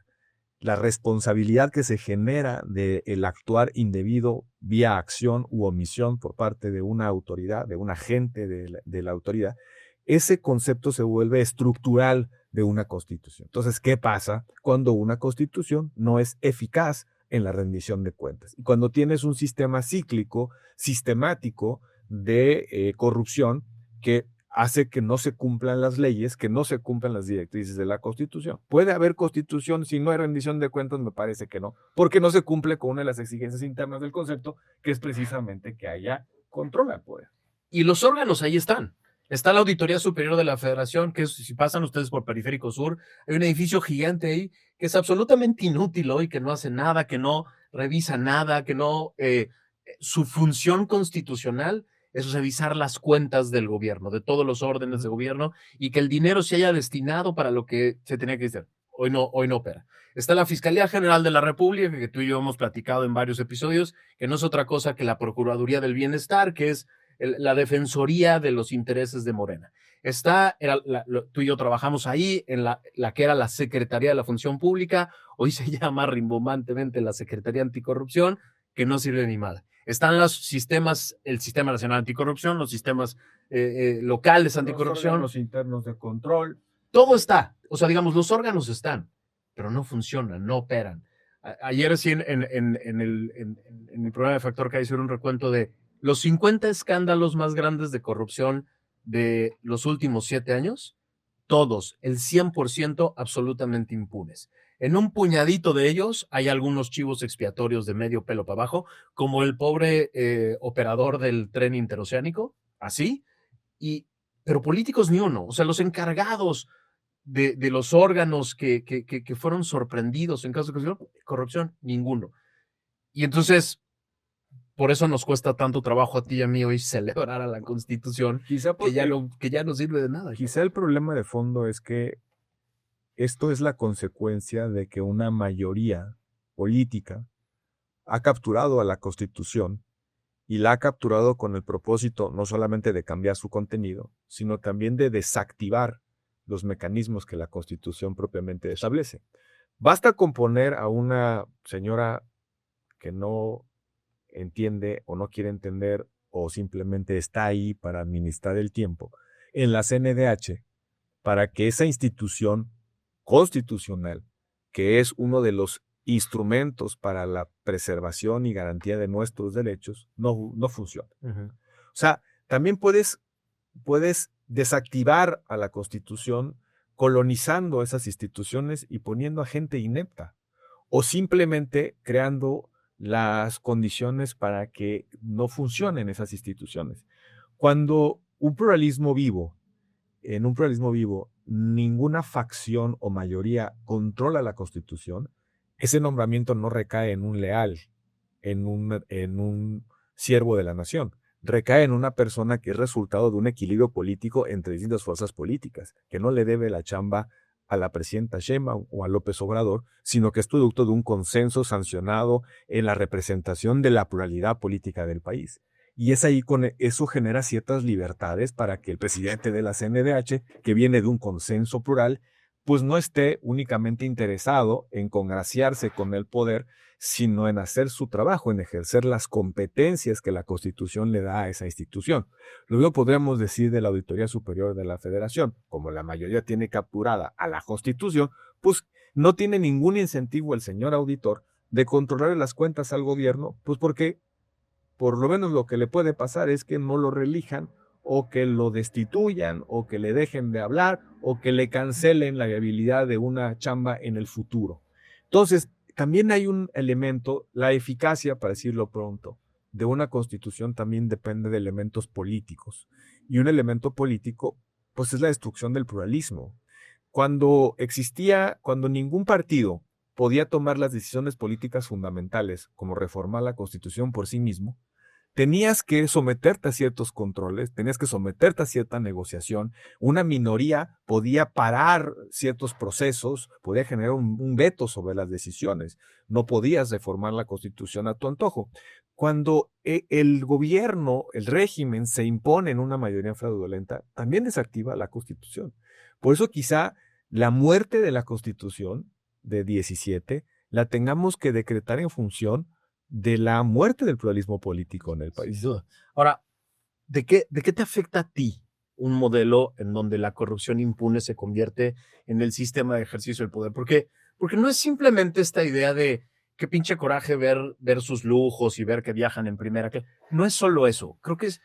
la responsabilidad que se genera del actuar indebido vía acción u omisión por parte de una autoridad, de un agente de la autoridad, ese concepto se vuelve estructural de una constitución. Entonces, ¿qué pasa cuando una constitución no es eficaz en la rendición de cuentas? Y cuando tienes un sistema cíclico, sistemático de corrupción que hace que no se cumplan las leyes, que no se cumplan las directrices de la Constitución. ¿Puede haber Constitución si no hay rendición de cuentas? Me parece que no, porque no se cumple con una de las exigencias internas del concepto, que es precisamente que haya control al poder. Y los órganos ahí están. Está la Auditoría Superior de la Federación, que es, si pasan ustedes por Periférico Sur, hay un edificio gigante ahí que es absolutamente inútil hoy, que no hace nada, que no revisa nada, que no... su función constitucional es revisar las cuentas del gobierno, de todos los órdenes de gobierno, y que el dinero se haya destinado para lo que se tenía que hacer. Hoy no opera. Está la Fiscalía General de la República, que tú y yo hemos platicado en varios episodios, que no es otra cosa que la Procuraduría del Bienestar, que es la Defensoría de los Intereses de Morena. Está, tú y yo trabajamos ahí, en la que era la Secretaría de la Función Pública, hoy se llama rimbombantemente la Secretaría Anticorrupción, que no sirve ni madre. Están los sistemas, el Sistema Nacional Anticorrupción, los sistemas locales anticorrupción. Los internos de control. Todo está. O sea, digamos, los órganos están, pero no funcionan, no operan. Ayer sí en el programa de Factor K hicieron un recuento de los 50 escándalos más grandes de corrupción de los últimos 7 años, todos, el 100% absolutamente impunes. En un puñadito de ellos hay algunos chivos expiatorios de medio pelo para abajo, como el pobre operador del tren interoceánico, así, pero políticos ni uno. O sea, los encargados de los órganos que fueron sorprendidos en caso de corrupción, ninguno. Y entonces, por eso nos cuesta tanto trabajo a ti y a mí hoy celebrar a la Constitución, Quizá que ya no sirve de nada. quizá el problema de fondo es que esto es la consecuencia de que una mayoría política ha capturado a la Constitución y la ha capturado con el propósito no solamente de cambiar su contenido, sino también de desactivar los mecanismos que la Constitución propiamente establece. Basta con poner a una señora que no entiende o no quiere entender o simplemente está ahí para administrar el tiempo en la CNDH para que esa institución constitucional, que es uno de los instrumentos para la preservación y garantía de nuestros derechos, no funcione. O sea, también puedes desactivar a la Constitución colonizando esas instituciones y poniendo a gente inepta, o simplemente creando las condiciones para que no funcionen esas instituciones. Cuando en un pluralismo vivo, ninguna facción o mayoría controla la Constitución, ese nombramiento no recae en un leal, en un siervo de la nación. Recae en una persona que es resultado de un equilibrio político entre distintas fuerzas políticas, que no le debe la chamba a la presidenta Sheinbaum o a López Obrador, sino que es producto de un consenso sancionado en la representación de la pluralidad política del país. Y es ahí eso genera ciertas libertades para que el presidente de la CNDH, que viene de un consenso plural, pues no esté únicamente interesado en congraciarse con el poder, sino en hacer su trabajo, en ejercer las competencias que la Constitución le da a esa institución. Lo mismo podríamos decir de la Auditoría Superior de la Federación. Como la mayoría tiene capturada a la Constitución, pues no tiene ningún incentivo el señor auditor de controlar las cuentas al gobierno, pues porque por lo menos lo que le puede pasar es que no lo reelijan o que lo destituyan o que le dejen de hablar o que le cancelen la viabilidad de una chamba en el futuro. Entonces, también hay un elemento, la eficacia, para decirlo pronto, de una constitución también depende de elementos políticos. Y un elemento político, pues es la destrucción del pluralismo. Cuando ningún partido podía tomar las decisiones políticas fundamentales, como reformar la Constitución por sí mismo, tenías que someterte a ciertos controles, tenías que someterte a cierta negociación. Una minoría podía parar ciertos procesos, podía generar un veto sobre las decisiones. No podías reformar la Constitución a tu antojo. Cuando el gobierno, el régimen, se impone en una mayoría fraudulenta, también desactiva la Constitución. Por eso quizá la muerte de la Constitución de 17 la tengamos que decretar en función de la muerte del pluralismo político en el país. Sin duda. Ahora, ¿de qué te afecta a ti un modelo en donde la corrupción impune se convierte en el sistema de ejercicio del poder? Porque no es simplemente esta idea de qué pinche coraje ver sus lujos y ver que viajan en primera. No es solo eso. Creo que es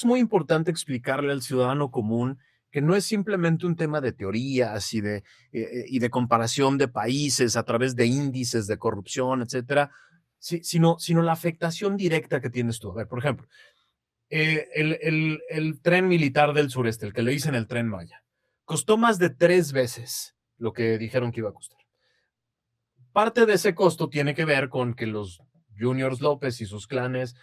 muy importante explicarle al ciudadano común que no es simplemente un tema de teorías y de comparación de países a través de índices de corrupción, etcétera, sino la afectación directa que tienes tú. A ver, por ejemplo, el tren militar del sureste, el que le dicen el Tren Maya, costó más de 3 veces lo que dijeron que iba a costar. Parte de ese costo tiene que ver con que los Juniors López y sus clanes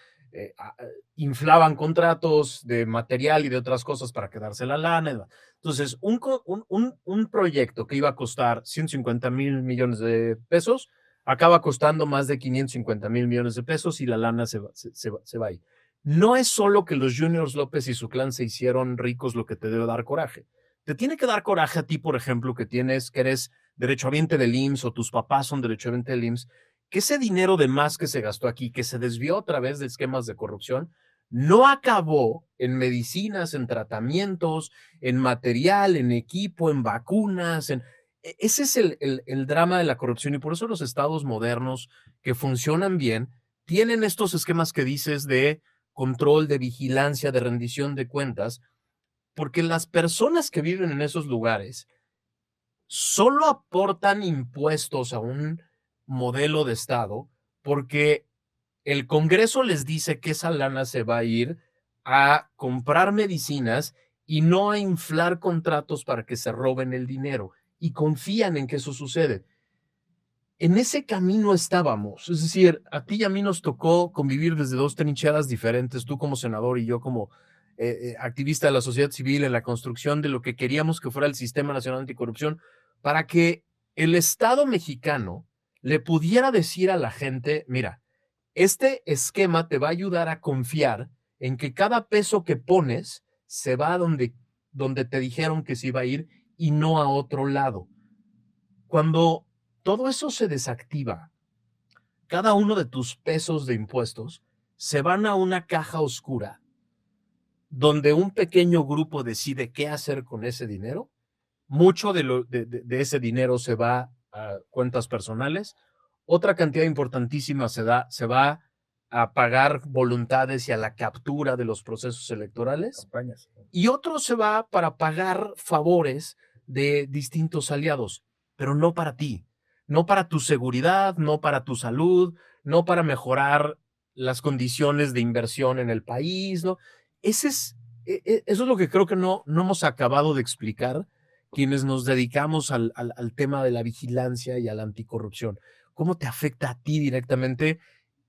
inflaban contratos de material y de otras cosas para quedarse la lana. Entonces, un proyecto que iba a costar 150,000 millones de pesos acaba costando más de 550,000 millones de pesos y la lana se va ahí. No es solo que los Juniors López y su clan se hicieron ricos lo que te debe dar coraje. Te tiene que dar coraje a ti, por ejemplo, que eres derechohabiente del IMSS o tus papás son derechohabiente del IMSS, que ese dinero de más que se gastó aquí, que se desvió a través de esquemas de corrupción, no acabó en medicinas, en tratamientos, en material, en equipo, en vacunas. Ese es el drama de la corrupción y por eso los estados modernos que funcionan bien tienen estos esquemas que dices de control, de vigilancia, de rendición de cuentas, porque las personas que viven en esos lugares solo aportan impuestos a un modelo de Estado porque el Congreso les dice que esa lana se va a ir a comprar medicinas y no a inflar contratos para que se roben el dinero y confían en que eso sucede. en ese camino estábamos. Es decir, a ti y a mí nos tocó convivir desde dos trincheras diferentes, tú como senador y yo como activista de la sociedad civil en la construcción de lo que queríamos que fuera el Sistema Nacional Anticorrupción, para que el Estado mexicano le pudiera decir a la gente, mira, este esquema te va a ayudar a confiar en que cada peso que pones se va a donde te dijeron que se iba a ir y no a otro lado. Cuando todo eso se desactiva, cada uno de tus pesos de impuestos se van a una caja oscura donde un pequeño grupo decide qué hacer con ese dinero. Mucho de ese dinero se va a cuentas personales. Otra cantidad importantísima se va a pagar voluntades y a la captura de los procesos electorales. Campañas. Y otro se va para pagar favores de distintos aliados, pero no para ti, no para tu seguridad, no para tu salud, no para mejorar las condiciones de inversión en el país, ¿no? Eso es lo que creo que no hemos acabado de explicar quienes nos dedicamos al tema de la vigilancia y a la anticorrupción. ¿Cómo te afecta a ti directamente?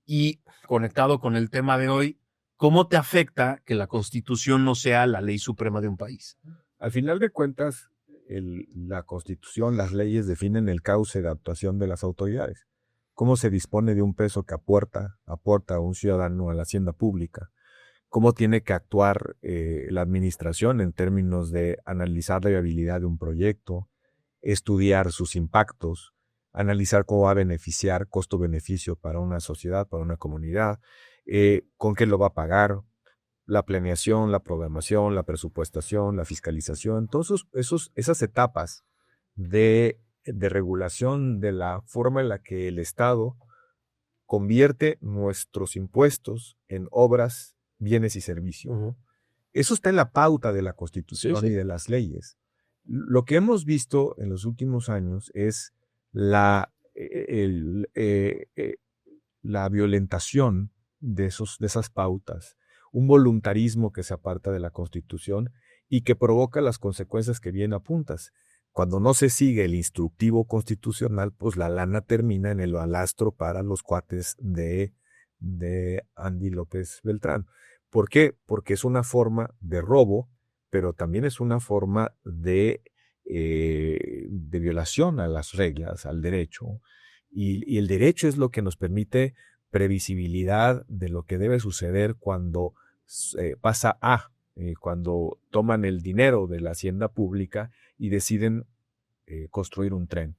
Y conectado con el tema de hoy, ¿cómo te afecta que la Constitución no sea la ley suprema de un país? Al final de cuentas, la Constitución, las leyes definen el cauce de actuación de las autoridades. Cómo se dispone de un peso que aporta a un ciudadano a la hacienda pública. Cómo tiene que actuar la administración en términos de analizar la viabilidad de un proyecto, estudiar sus impactos, analizar cómo va a beneficiar costo-beneficio para una sociedad, para una comunidad, con qué lo va a pagar, la planeación, la programación, la presupuestación, la fiscalización, todas esas etapas de regulación de la forma en la que el Estado convierte nuestros impuestos en obras, bienes y servicios. Uh-huh. Eso está en la pauta de la Constitución y de las leyes. Lo que hemos visto en los últimos años es la violentación de esas pautas, un voluntarismo que se aparta de la Constitución y que provoca las consecuencias que bien apuntas. Cuando no se sigue el instructivo constitucional, pues la lana termina en el balastro para los cuates de Andy López Beltrán. ¿Por qué? Porque es una forma de robo, pero también es una forma de violación a las reglas, al derecho. Y el derecho es lo que nos permite previsibilidad de lo que debe suceder cuando pasa A, cuando toman el dinero de la hacienda pública y deciden construir un tren.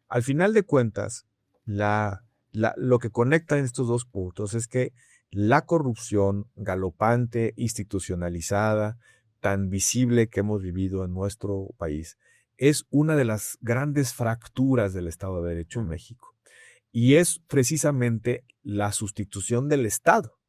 Al final de cuentas, lo que conecta en estos dos puntos es que la corrupción galopante, institucionalizada, tan visible que hemos vivido en nuestro país, es una de las grandes fracturas del Estado de Derecho en México. Y es precisamente la sustitución del Estado.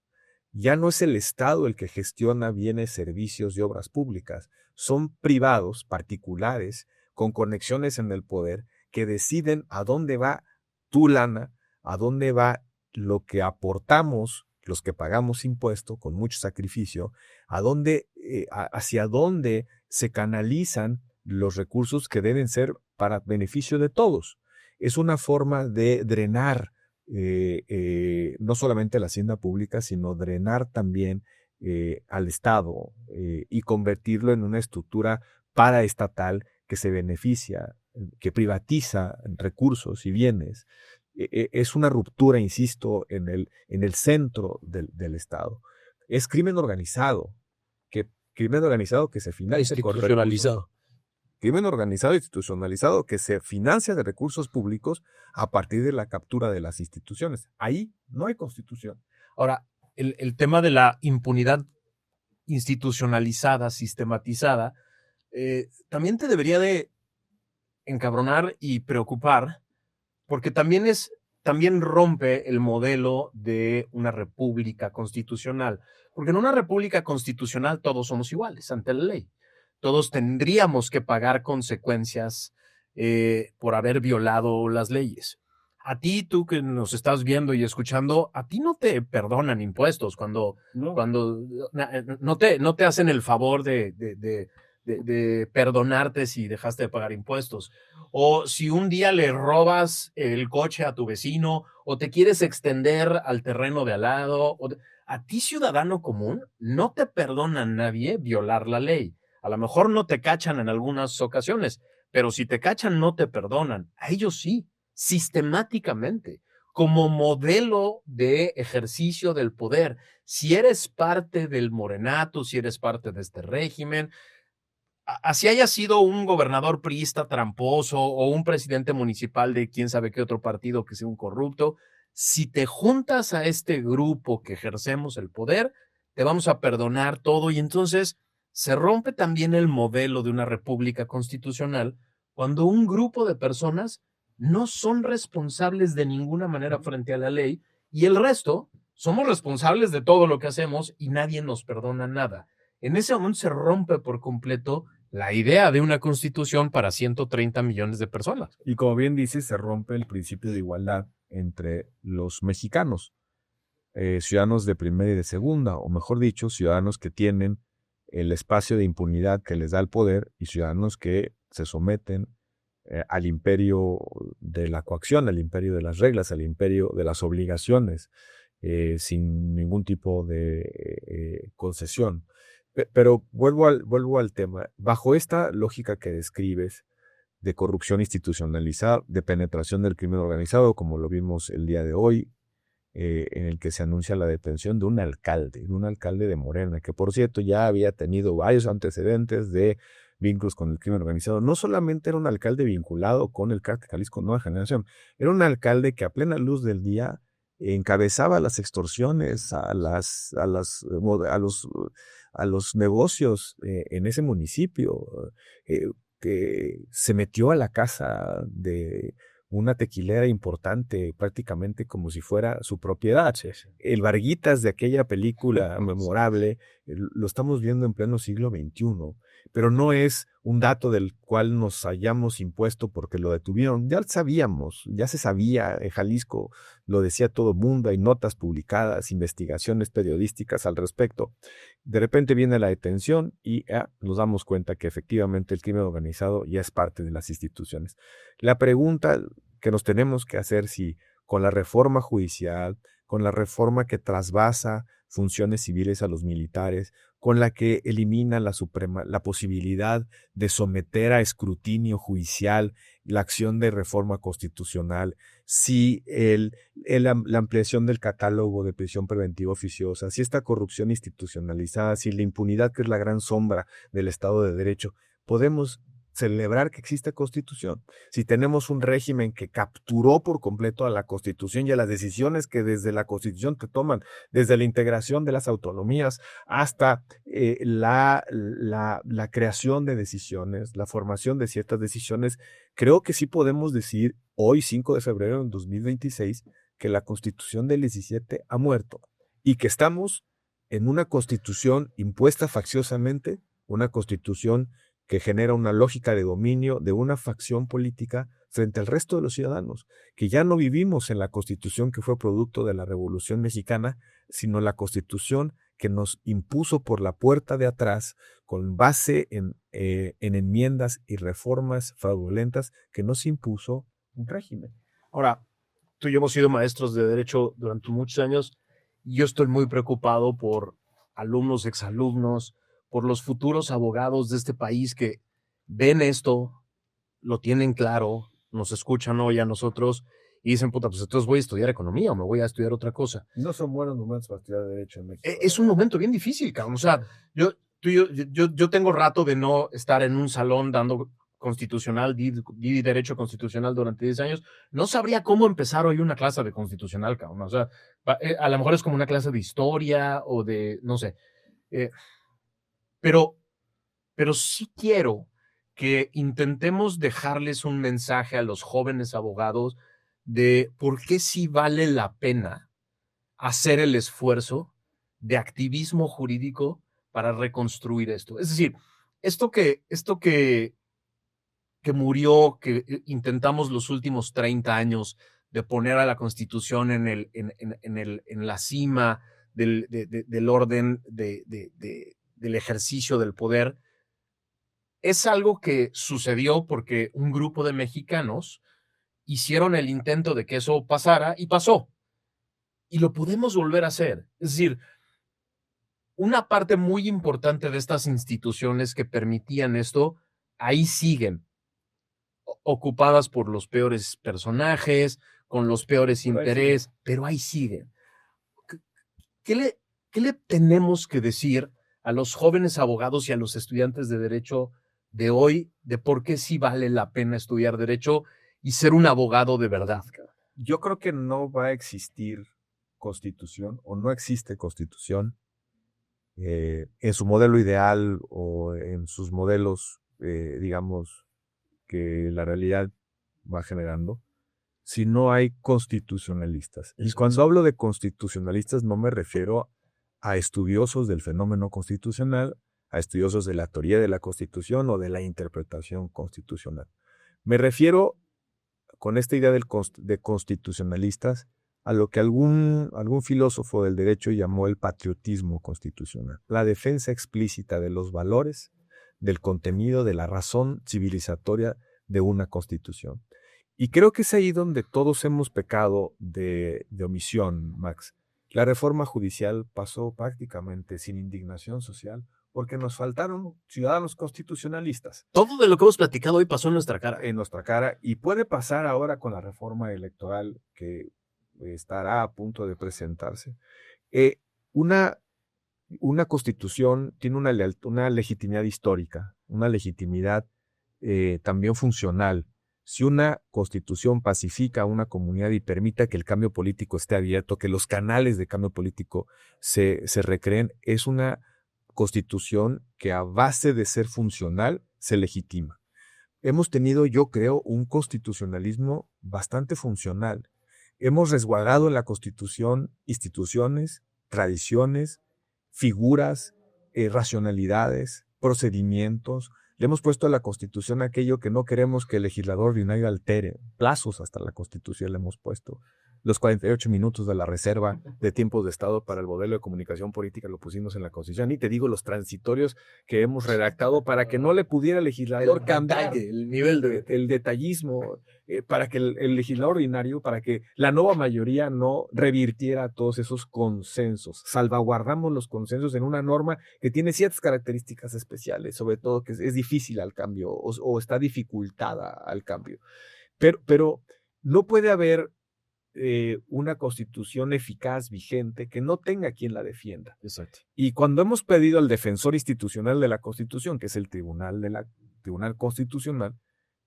Ya no es el Estado el que gestiona bienes, servicios y obras públicas. Son privados, particulares, con conexiones en el poder, que deciden a dónde va tu lana, a dónde va lo que aportamos, los que pagamos impuesto con mucho sacrificio, hacia dónde se canalizan los recursos que deben ser para beneficio de todos. Es una forma de drenar no solamente la hacienda pública, sino drenar también al Estado y convertirlo en una estructura paraestatal que se beneficia, que privatiza recursos y bienes. Es una ruptura, insisto, en el centro del Estado. Es crimen organizado que se financia institucionalizado. Crimen organizado e institucionalizado que se financia de recursos públicos a partir de la captura de las instituciones. Ahí no hay Constitución. Ahora, el tema de la impunidad institucionalizada, sistematizada, también te debería de encabronar y preocupar, porque también rompe el modelo de una república constitucional. Porque en una república constitucional todos somos iguales ante la ley. Todos tendríamos que pagar consecuencias por haber violado las leyes. A ti, tú que nos estás viendo y escuchando, a ti no te perdonan impuestos cuando no te hacen el favor de de perdonarte si dejaste de pagar impuestos. O si un día le robas el coche a tu vecino o te quieres extender al terreno de al lado. A ti, ciudadano común, no te perdona nadie violar la ley. A lo mejor no te cachan en algunas ocasiones, pero si te cachan no te perdonan. A ellos sí, sistemáticamente, como modelo de ejercicio del poder. Si eres parte del morenato, si eres parte de este régimen, así haya sido un gobernador priista tramposo o un presidente municipal de quién sabe qué otro partido que sea un corrupto, si te juntas a este grupo que ejercemos el poder, te vamos a perdonar todo y entonces se rompe también el modelo de una república constitucional cuando un grupo de personas no son responsables de ninguna manera frente a la ley y el resto somos responsables de todo lo que hacemos y nadie nos perdona nada. En ese momento se rompe por completo la idea de una constitución para 130 millones de personas. Y como bien dices, se rompe el principio de igualdad entre los mexicanos, ciudadanos de primera y de segunda, o mejor dicho, ciudadanos que tienen el espacio de impunidad que les da el poder y ciudadanos que se someten al imperio de la coacción, al imperio de las reglas, al imperio de las obligaciones, sin ningún tipo de concesión. Pero vuelvo al tema. Bajo esta lógica que describes de corrupción institucionalizada, de penetración del crimen organizado, como lo vimos el día de hoy, en el que se anuncia la detención de un alcalde de Morena, que por cierto ya había tenido varios antecedentes de vínculos con el crimen organizado. No solamente era un alcalde vinculado con el Cártel Jalisco Nueva Generación, era un alcalde que a plena luz del día encabezaba las extorsiones a los negocios en ese municipio, que se metió a la casa de una tequilera importante, prácticamente como si fuera su propiedad. Sí, sí. El Varguitas de aquella película memorable, lo estamos viendo en pleno siglo XXI, pero no es un dato del cual nos hayamos impuesto porque lo detuvieron. Ya sabíamos, ya se sabía, en Jalisco lo decía todo el mundo, hay notas publicadas, investigaciones periodísticas al respecto. De repente viene la detención y nos damos cuenta que efectivamente el crimen organizado ya es parte de las instituciones. La pregunta que nos tenemos que hacer si con la reforma judicial, con la reforma que trasvasa funciones civiles a los militares, con la que elimina la posibilidad de someter a escrutinio judicial la acción de reforma constitucional, si la ampliación del catálogo de prisión preventiva oficiosa, si esta corrupción institucionalizada, si la impunidad que es la gran sombra del Estado de Derecho, podemos celebrar que existe Constitución. Si tenemos un régimen que capturó por completo a la Constitución y a las decisiones que desde la Constitución te toman, desde la integración de las autonomías hasta la creación de decisiones, la formación de ciertas decisiones, creo que sí podemos decir hoy, 5 de febrero de 2026, que la Constitución del 17 ha muerto y que estamos en una Constitución impuesta facciosamente, una Constitución que genera una lógica de dominio de una facción política frente al resto de los ciudadanos, que ya no vivimos en la Constitución que fue producto de la Revolución Mexicana, sino la Constitución que nos impuso por la puerta de atrás, con base en enmiendas y reformas fraudulentas que nos impuso un régimen. Ahora, tú y yo hemos sido maestros de derecho durante muchos años y yo estoy muy preocupado por alumnos, exalumnos, por los futuros abogados de este país que ven esto, lo tienen claro, nos escuchan hoy a nosotros y dicen, puta, pues entonces voy a estudiar economía o me voy a estudiar otra cosa. No son buenos momentos para estudiar Derecho en México. Es un momento bien difícil, cabrón. O sea, yo tengo rato de no estar en un salón dando constitucional, di derecho constitucional durante 10 años. No sabría cómo empezar hoy una clase de constitucional, cabrón. O sea, a lo mejor es como una clase de historia o de, no sé. Pero sí quiero que intentemos dejarles un mensaje a los jóvenes abogados de por qué sí vale la pena hacer el esfuerzo de activismo jurídico para reconstruir esto. Es decir, esto que murió, que intentamos los últimos 30 años de poner a la Constitución en la cima del orden del ejercicio del poder, es algo que sucedió porque un grupo de mexicanos hicieron el intento de que eso pasara y pasó. Y lo podemos volver a hacer. Es decir, una parte muy importante de estas instituciones que permitían esto, ahí siguen, ocupadas por los peores personajes, con los peores intereses, pero ahí siguen. ¿Qué, qué le, ¿Qué le tenemos que decir a los jóvenes abogados y a los estudiantes de derecho de hoy de por qué sí vale la pena estudiar derecho y ser un abogado de verdad? Yo creo que no va a existir constitución o no existe constitución en su modelo ideal o en sus modelos, digamos, que la realidad va generando, si no hay constitucionalistas. Y cuando hablo de constitucionalistas no me refiero a estudiosos del fenómeno constitucional, a estudiosos de la teoría de la Constitución o de la interpretación constitucional. Me refiero, con esta idea de constitucionalistas, a lo que algún filósofo del derecho llamó el patriotismo constitucional, la defensa explícita de los valores, del contenido, de la razón civilizatoria de una constitución. Y creo que es ahí donde todos hemos pecado de omisión, Max. La reforma judicial pasó prácticamente sin indignación social porque nos faltaron ciudadanos constitucionalistas. Todo de lo que hemos platicado hoy pasó en nuestra cara. En nuestra cara, y puede pasar ahora con la reforma electoral que estará a punto de presentarse. Una constitución tiene una legitimidad histórica, una legitimidad también funcional. Si una constitución pacifica a una comunidad y permita que el cambio político esté abierto, que los canales de cambio político se recreen, es una constitución que a base de ser funcional se legitima. Hemos tenido, yo creo, un constitucionalismo bastante funcional. Hemos resguardado en la Constitución instituciones, tradiciones, figuras, racionalidades, procedimientos. Le hemos puesto a la Constitución aquello que no queremos que el legislador ordinario altere. Plazos hasta la Constitución le hemos puesto. Los 48 minutos de la reserva de tiempos de Estado para el modelo de comunicación política lo pusimos en la Constitución. Y te digo, los transitorios que hemos redactado para que no le pudiera el legislador cambiar el nivel de el detallismo, para que el legislador ordinario, para que la nueva mayoría no revirtiera todos esos consensos. Salvaguardamos los consensos en una norma que tiene ciertas características especiales, sobre todo que es difícil al cambio o está dificultada al cambio. Pero no puede haber una constitución eficaz, vigente, que no tenga quien la defienda. Exacto. Y cuando hemos pedido al defensor institucional de la Constitución, que es el Tribunal Constitucional,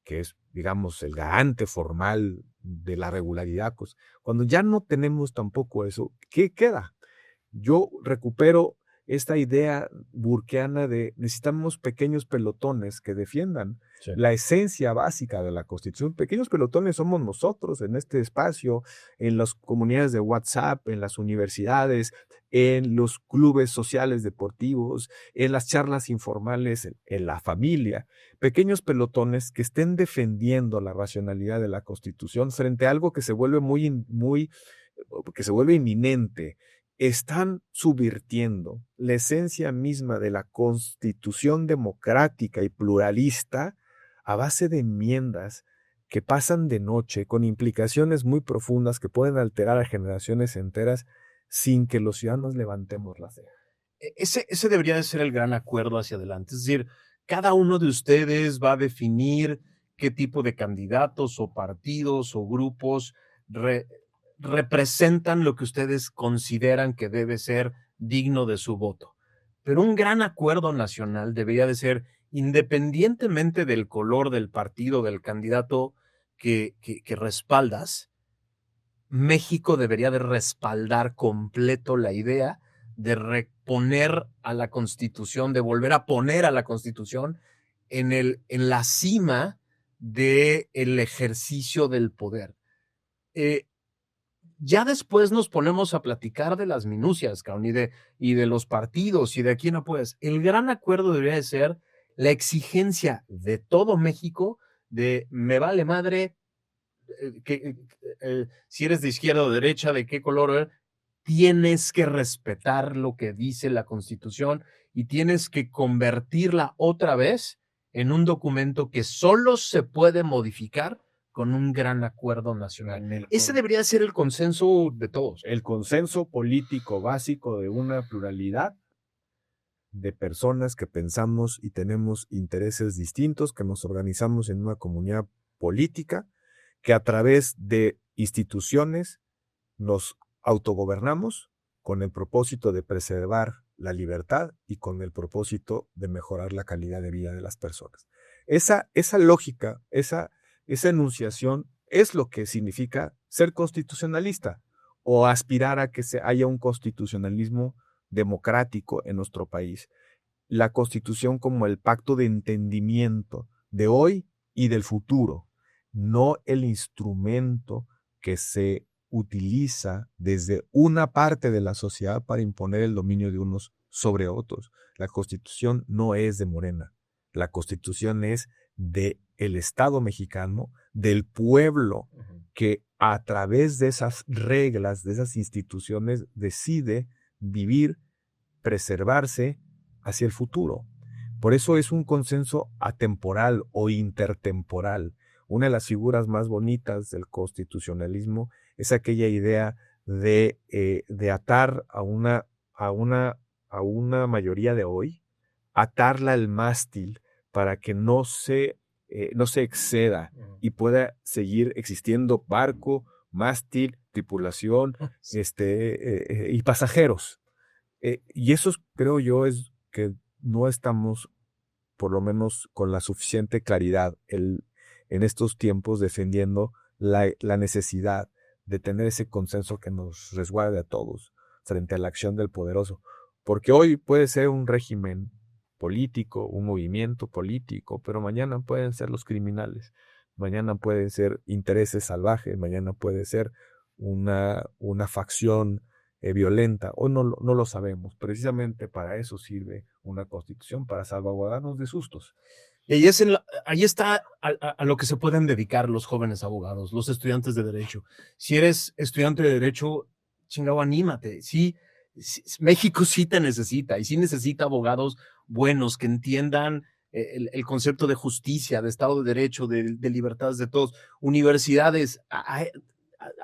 que es, digamos, el garante formal de la regularidad, pues, cuando ya no tenemos tampoco eso, ¿qué queda? Yo recupero esta idea burkeana de necesitamos pequeños pelotones que defiendan la esencia básica de la Constitución. Pequeños pelotones somos nosotros en este espacio, en las comunidades de WhatsApp, en las universidades, en los clubes sociales deportivos, en las charlas informales, en la familia. Pequeños pelotones que estén defendiendo la racionalidad de la Constitución frente a algo que se vuelve que se vuelve inminente. Están subvirtiendo la esencia misma de la Constitución democrática y pluralista a base de enmiendas que pasan de noche con implicaciones muy profundas que pueden alterar a generaciones enteras sin que los ciudadanos levantemos la ceja. Ese debería de ser el gran acuerdo hacia adelante. Es decir, cada uno de ustedes va a definir qué tipo de candidatos o partidos o grupos representan lo que ustedes consideran que debe ser digno de su voto. Pero un gran acuerdo nacional debería de ser, independientemente del color del partido, del candidato que respaldas, México debería de respaldar completo la idea de reponer a la Constitución, de volver a poner a la Constitución en la cima del ejercicio del poder. Ya después nos ponemos a platicar de las minucias, cabrón, y de los partidos y de quién no puedes. El gran acuerdo debería de ser la exigencia de todo México de me vale madre si eres de izquierda o derecha, de qué color eres, tienes que respetar lo que dice la Constitución y tienes que convertirla otra vez en un documento que solo se puede modificar con un gran acuerdo nacional. Ese debería ser el consenso de todos. El consenso político básico de una pluralidad de personas que pensamos y tenemos intereses distintos, que nos organizamos en una comunidad política, que a través de instituciones nos autogobernamos con el propósito de preservar la libertad y con el propósito de mejorar la calidad de vida de las personas. Esa lógica, esa enunciación es lo que significa ser constitucionalista o aspirar a que haya un constitucionalismo democrático en nuestro país. La Constitución como el pacto de entendimiento de hoy y del futuro, no el instrumento que se utiliza desde una parte de la sociedad para imponer el dominio de unos sobre otros. La Constitución no es de Morena. La Constitución es del Estado mexicano, del pueblo, que a través de esas reglas, de esas instituciones, decide vivir, preservarse hacia el futuro. Por eso es un consenso atemporal o intertemporal. Una de las figuras más bonitas del constitucionalismo es aquella idea de atar a una mayoría de hoy, atarla al mástil para que no se exceda y pueda seguir existiendo barco, mástil, tripulación y pasajeros. Y eso creo yo es que no estamos, por lo menos con la suficiente claridad en estos tiempos, defendiendo la necesidad de tener ese consenso que nos resguarde a todos frente a la acción del poderoso. Porque hoy puede ser un régimen político, un movimiento político, pero mañana pueden ser los criminales, mañana pueden ser intereses salvajes, mañana puede ser una facción violenta, o no lo sabemos. Precisamente para eso sirve una constitución, para salvaguardarnos de sustos. Y ahí está a lo que se pueden dedicar los jóvenes abogados, los estudiantes de Derecho. Si eres estudiante de Derecho, chingado, anímate. Sí, México sí te necesita, y sí necesita abogados buenos que entiendan el concepto de justicia, de Estado de Derecho, de libertades de todos. Universidades, a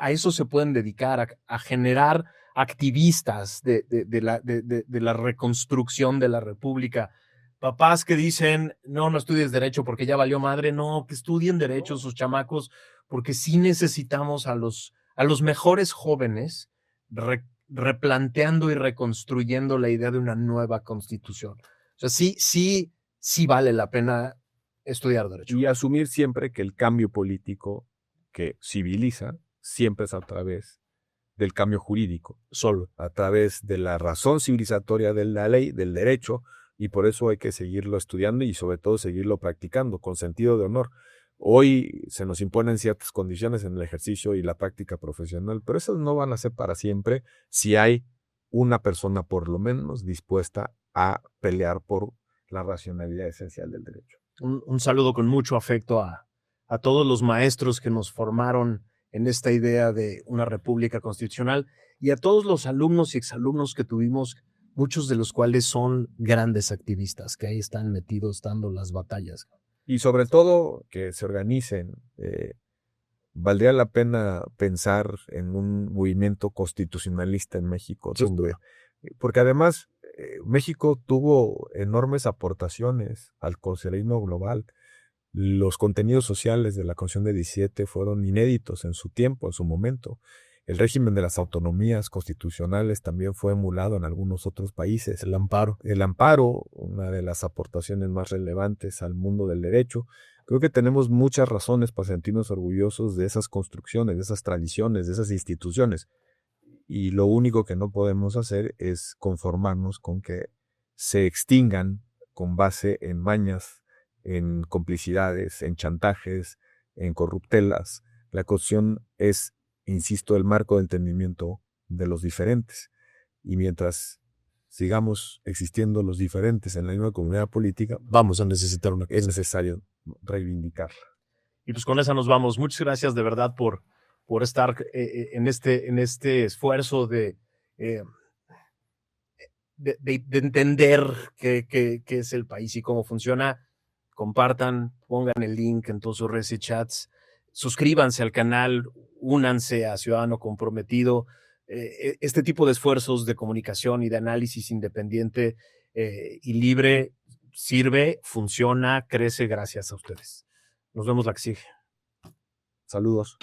eso se pueden dedicar, a generar activistas de la reconstrucción de la República. Papás que dicen, no estudies Derecho porque ya valió madre. No, que estudien Derecho sus chamacos, porque sí necesitamos a los mejores jóvenes replanteando y reconstruyendo la idea de una nueva Constitución. O sea, sí vale la pena estudiar Derecho. Y asumir siempre que el cambio político que civiliza siempre es a través del cambio jurídico, solo a través de la razón civilizatoria de la ley, del derecho, y por eso hay que seguirlo estudiando y sobre todo seguirlo practicando con sentido de honor. Hoy se nos imponen ciertas condiciones en el ejercicio y la práctica profesional, pero esas no van a ser para siempre si hay una persona por lo menos dispuesta a pelear por la racionalidad esencial del derecho. Un saludo con mucho afecto a todos los maestros que nos formaron en esta idea de una república constitucional y a todos los alumnos y exalumnos que tuvimos, muchos de los cuales son grandes activistas, que ahí están metidos dando las batallas. Y sobre todo que se organicen. Valdría la pena pensar en un movimiento constitucionalista en México, porque además México tuvo enormes aportaciones al constitucionalismo global. Los contenidos sociales de la Constitución de 17 fueron inéditos en su tiempo, en su momento. El régimen de las autonomías constitucionales también fue emulado en algunos otros países. El amparo, una de las aportaciones más relevantes al mundo del derecho. Creo que tenemos muchas razones para sentirnos orgullosos de esas construcciones, de esas tradiciones, de esas instituciones. Y lo único que no podemos hacer es conformarnos con que se extingan con base en mañas, en complicidades, en chantajes, en corruptelas. La Constitución es, insisto, el marco de entendimiento de los diferentes. Y mientras sigamos existiendo los diferentes en la misma comunidad política, vamos a necesitar es necesario reivindicarla. Y pues con esa nos vamos. Muchas gracias de verdad por estar en este esfuerzo de entender qué es el país y cómo funciona. compartan, pongan el link en todos sus redes y chats, suscríbanse al canal, únanse a Ciudadano Comprometido. Este tipo de esfuerzos de comunicación y de análisis independiente y libre sirve, funciona, crece gracias a ustedes. Nos vemos la que sigue. Saludos.